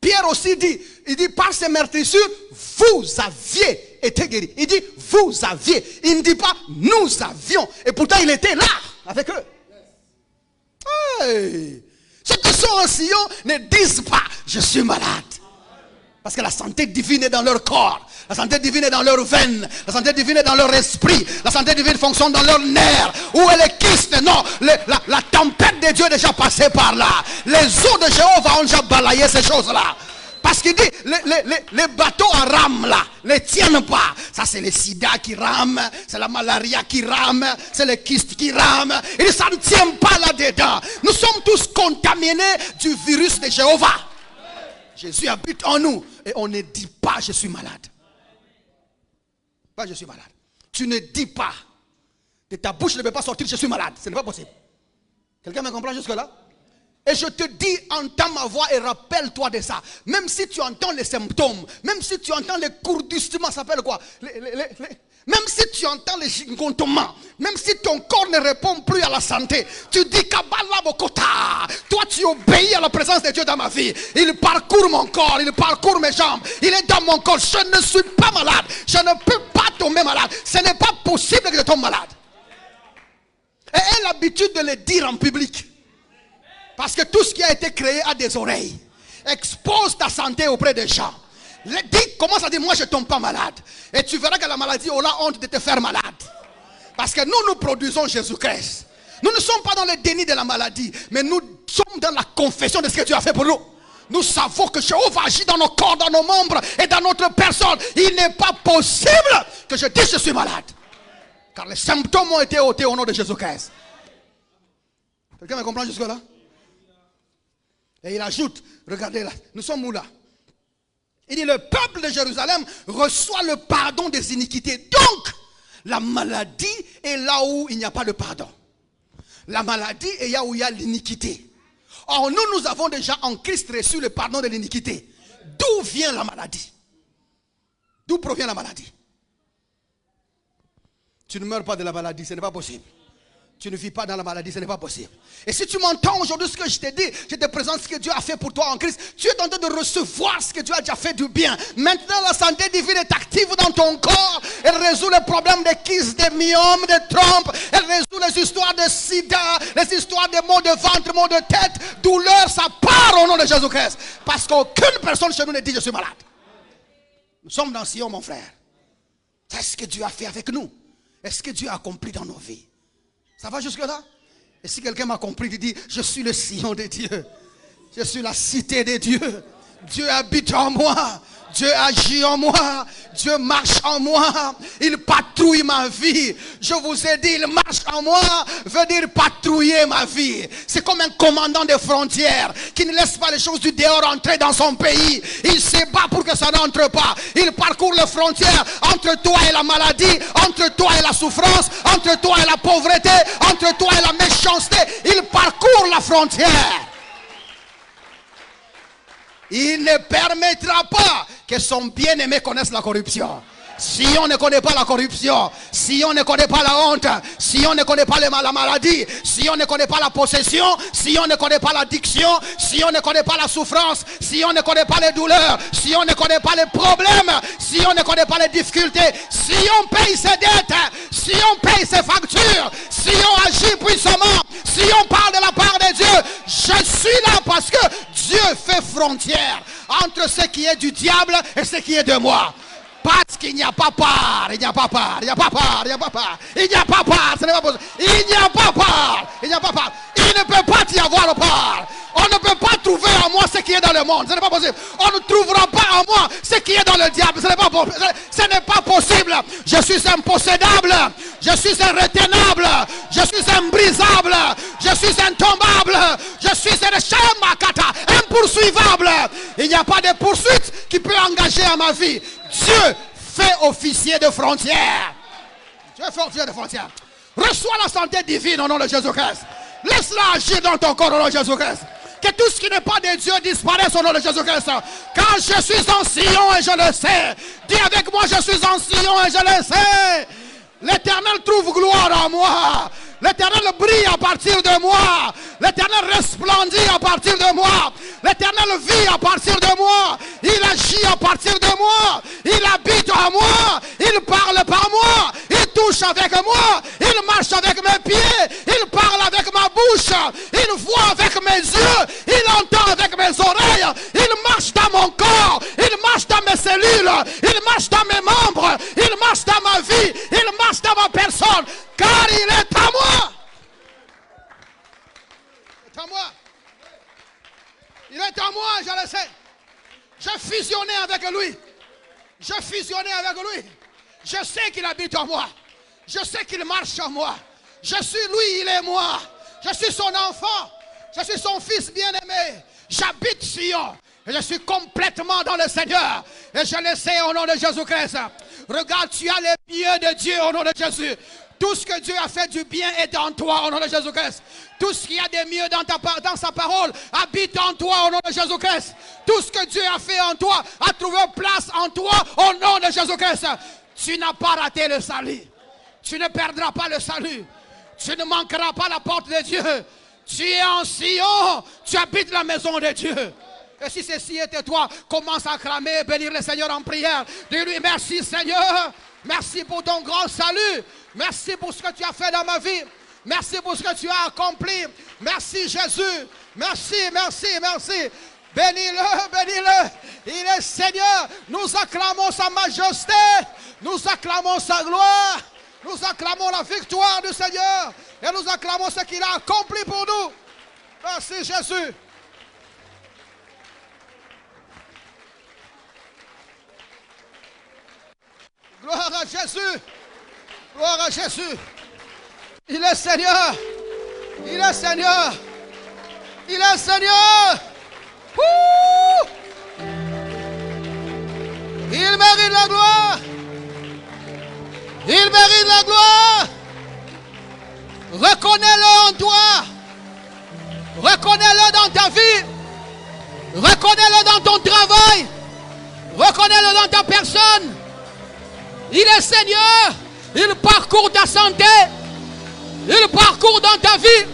Pierre aussi dit, il dit par ces meurtrissures, vous aviez été guéris. Il dit vous aviez. Il ne dit pas nous avions. Et pourtant il était là avec eux. Hey. Ceux qui sont en Sion ne disent pas je suis malade. Parce que la santé divine est dans leur corps. La santé divine est dans leurs veines. La santé divine est dans leur esprit. La santé divine fonctionne dans leurs nerfs. Où est le kyste? Non, la tempête de Dieu est déjà passée par là. Les eaux de Jéhovah ont déjà balayé ces choses-là. Parce qu'il dit, les bateaux à rame là, ne tiennent pas. Ça c'est le sida qui rame, c'est la malaria qui rame, c'est le kyste qui rame. Et ça ne tient pas là-dedans. Nous sommes tous contaminés du virus de Jéhovah. Jésus habite en nous. Et on ne dit pas je suis malade. Pas je suis malade. Tu ne dis pas. De ta bouche ne peut pas sortir je suis malade. Ce n'est pas possible. Quelqu'un me comprend jusque-là? Et je te dis, entends ma voix et rappelle-toi de ça. Même si tu entends les symptômes, même si tu entends les courdissements, ça s'appelle quoi? Même si tu entends les gigotements, même si ton corps ne répond plus à la santé, tu dis Kabbalah Bokota. Toi tu obéis à la présence de Dieu dans ma vie. Il parcourt mon corps, il parcourt mes jambes, il est dans mon corps. Je ne suis pas malade, je ne peux pas tomber malade. Ce n'est pas possible que je tombe malade. Et elle a l'habitude de le dire en public. Parce que tout ce qui a été créé a des oreilles. Expose ta santé auprès des gens. Dis, commence à dire, moi je ne tombe pas malade. Et tu verras que la maladie aura honte de te faire malade. Parce que nous produisons Jésus-Christ. Nous ne sommes pas dans le déni de la maladie. Mais nous sommes dans la confession de ce que Dieu a fait pour nous. Nous savons que Jéhovah agit dans nos corps, dans nos membres et dans notre personne. Il n'est pas possible que je dise je suis malade. Car les symptômes ont été ôtés au nom de Jésus-Christ. Quelqu'un me comprend jusque-là? Et il ajoute, regardez là, nous sommes où là? Il dit le peuple de Jérusalem reçoit le pardon des iniquités. Donc, la maladie est là où il n'y a pas de pardon. La maladie est là où il y a l'iniquité. Or, nous avons déjà en Christ reçu le pardon de l'iniquité. D'où vient la maladie? D'où provient la maladie? Tu ne meurs pas de la maladie, ce n'est pas possible. Tu ne vis pas dans la maladie, ce n'est pas possible. Et si tu m'entends aujourd'hui ce que je t'ai dit, je te présente ce que Dieu a fait pour toi en Christ. Tu es en train de recevoir ce que Dieu a déjà fait du bien. Maintenant la santé divine est active dans ton corps. Elle résout les problèmes de kyste, de myome, de trompe. Elle résout les histoires de sida, les histoires de maux de ventre, maux de tête, douleur. Ça part au nom de Jésus-Christ. Parce qu'aucune personne chez nous ne dit je suis malade. Nous sommes dans Sion, mon frère. C'est ce que Dieu a fait avec nous. Et ce que Dieu a accompli dans nos vies. Ça va jusque là? Et si quelqu'un m'a compris, il dit, je suis le Sion de Dieu. Je suis la cité de Dieu. Dieu habite en moi. Dieu agit en moi. Dieu marche en moi. Il patrouille ma vie. Je vous ai dit, il marche en moi, veut dire patrouiller ma vie. C'est comme un commandant des frontières qui ne laisse pas les choses du dehors entrer dans son pays. Il se bat pour que ça n'entre pas. Il parcourt les frontières entre toi et la maladie, entre toi et la souffrance, entre toi et la pauvreté, entre toi et la méchanceté. Il parcourt la frontière. Il ne permettra pas que son bien-aimé connaisse la corruption. Sion ne connaît pas la corruption. Sion ne connaît pas la honte. Sion ne connaît pas la maladie. Sion ne connaît pas la possession. Sion ne connaît pas l'addiction. Sion ne connaît pas la souffrance. Sion ne connaît pas les douleurs. Sion ne connaît pas les problèmes. Sion ne connaît pas les difficultés. Sion paye ses dettes. Sion paye ses factures. Sion agit puissamment. Sion parle de la part de Dieu. Je suis là parce que Dieu fait frontière entre ce qui est du diable et ce qui est de moi. Parce qu'il n'y a pas part, il n'y a pas part, il n'y a pas part, il n'y a pas part, il n'y a pas part, ce n'est pas possible. Il n'y a pas part, il n'y a pas part. Il ne peut pas y avoir part. On ne peut pas trouver en moi ce qui est dans le monde, ce n'est pas possible. On ne trouvera pas en moi ce qui est dans le diable, ce n'est pas possible. Ce n'est pas possible. Je suis impossédable, je suis irrétenable, je suis imbrisable, je suis intombable, je suis impoursuivable. Il n'y a pas de poursuite qui peut engager à ma vie. Dieu fait officier de frontières. Dieu fait officier de frontières. Reçois la santé divine au nom de Jésus-Christ. Laisse-la agir dans ton corps au nom de Jésus-Christ. Que tout ce qui n'est pas de Dieu disparaisse au nom de Jésus-Christ. Car je suis en Sion et je le sais. Dis avec moi, je suis en Sion et je le sais. L'Éternel trouve gloire en moi. L'Éternel brille à partir de moi. L'Éternel resplendit à partir de moi. L'Éternel vit à partir de moi. Il agit à partir de moi. Il habite en moi. Il parle par moi. Il touche avec moi. Il marche avec mes pieds. Il parle avec ma bouche. Il voit avec mes yeux. Il entend avec mes oreilles. Il marche dans mon corps. Il marche dans mes cellules. Il marche dans mes membres. Il marche dans ma vie. Il marche dans ma personne. Car il est à moi. Il est à moi. Il est à moi, je le sais. J'ai fusionné avec lui. J'ai fusionné avec lui. Je sais qu'il habite en moi. Je sais qu'il marche en moi. Je suis lui, il est moi. Je suis son enfant. Je suis son fils bien-aimé. J'habite Sion. Et je suis complètement dans le Seigneur. Et je le sais au nom de Jésus-Christ. Regarde, tu as les biens de Dieu au nom de Jésus. Tout ce que Dieu a fait du bien est en toi au nom de Jésus-Christ. Tout ce qu'il y a de mieux dans sa parole habite en toi au nom de Jésus-Christ. Tout ce que Dieu a fait en toi a trouvé place en toi au nom de Jésus-Christ. Tu n'as pas raté le salut. Tu ne perdras pas le salut. Tu ne manqueras pas la porte de Dieu. Tu es en Sion. Tu habites la maison de Dieu. Et si ceci était toi, commence à clamer, bénir le Seigneur en prière. Dis-lui merci Seigneur. Merci pour ton grand salut. Merci pour ce que tu as fait dans ma vie. Merci pour ce que tu as accompli. Merci Jésus. Merci, merci, merci. Bénis-le, bénis-le. Il est Seigneur. Nous acclamons sa majesté. Nous acclamons sa gloire. Nous acclamons la victoire du Seigneur. Et nous acclamons ce qu'il a accompli pour nous. Merci Jésus. Gloire à Jésus. Gloire à Jésus. Il est Seigneur. Il est Seigneur. Il est Seigneur. Ouh! Il mérite la gloire. Il mérite la gloire. Reconnais-le en toi. Reconnais-le dans ta vie. Reconnais-le dans ton travail. Reconnais-le dans ta personne. Il est Seigneur. Il parcourt ta santé. Il parcourt dans ta vie.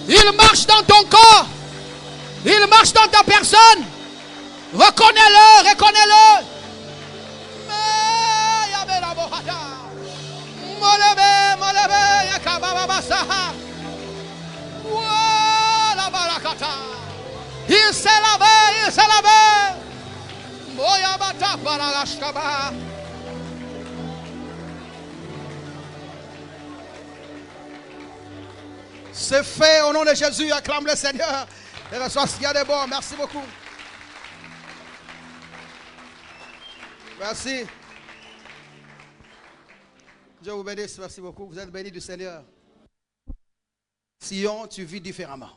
Il marche dans ton corps. Il marche dans ta personne. Reconnais-le, reconnais-le. Il s'est lavé, il s'est lavé. C'est fait au nom de Jésus. Acclame le Seigneur et reçois ce qu'il y a de bon. Merci beaucoup. Merci. Dieu vous bénisse. Merci beaucoup. Vous êtes bénis du Seigneur. Sion, tu vis différemment.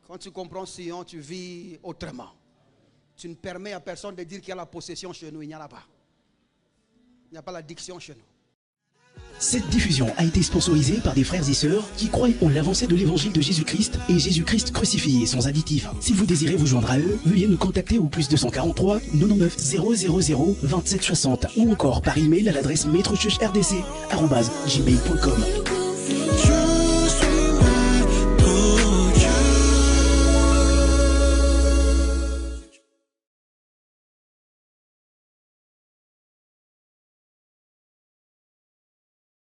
Quand tu comprends Sion, tu vis autrement. Tu ne permets à personne de dire qu'il y a la possession chez nous. Il n'y en a pas. Il n'y a pas l'addiction chez nous. Cette diffusion a été sponsorisée par des frères et sœurs qui croient en l'avancée de l'évangile de Jésus-Christ et Jésus-Christ crucifié sans additif. Si vous désirez vous joindre à eux, veuillez nous contacter au +243 99 000 27 60 ou encore par email à l'adresse maîtrechurchrdc@gmail.com.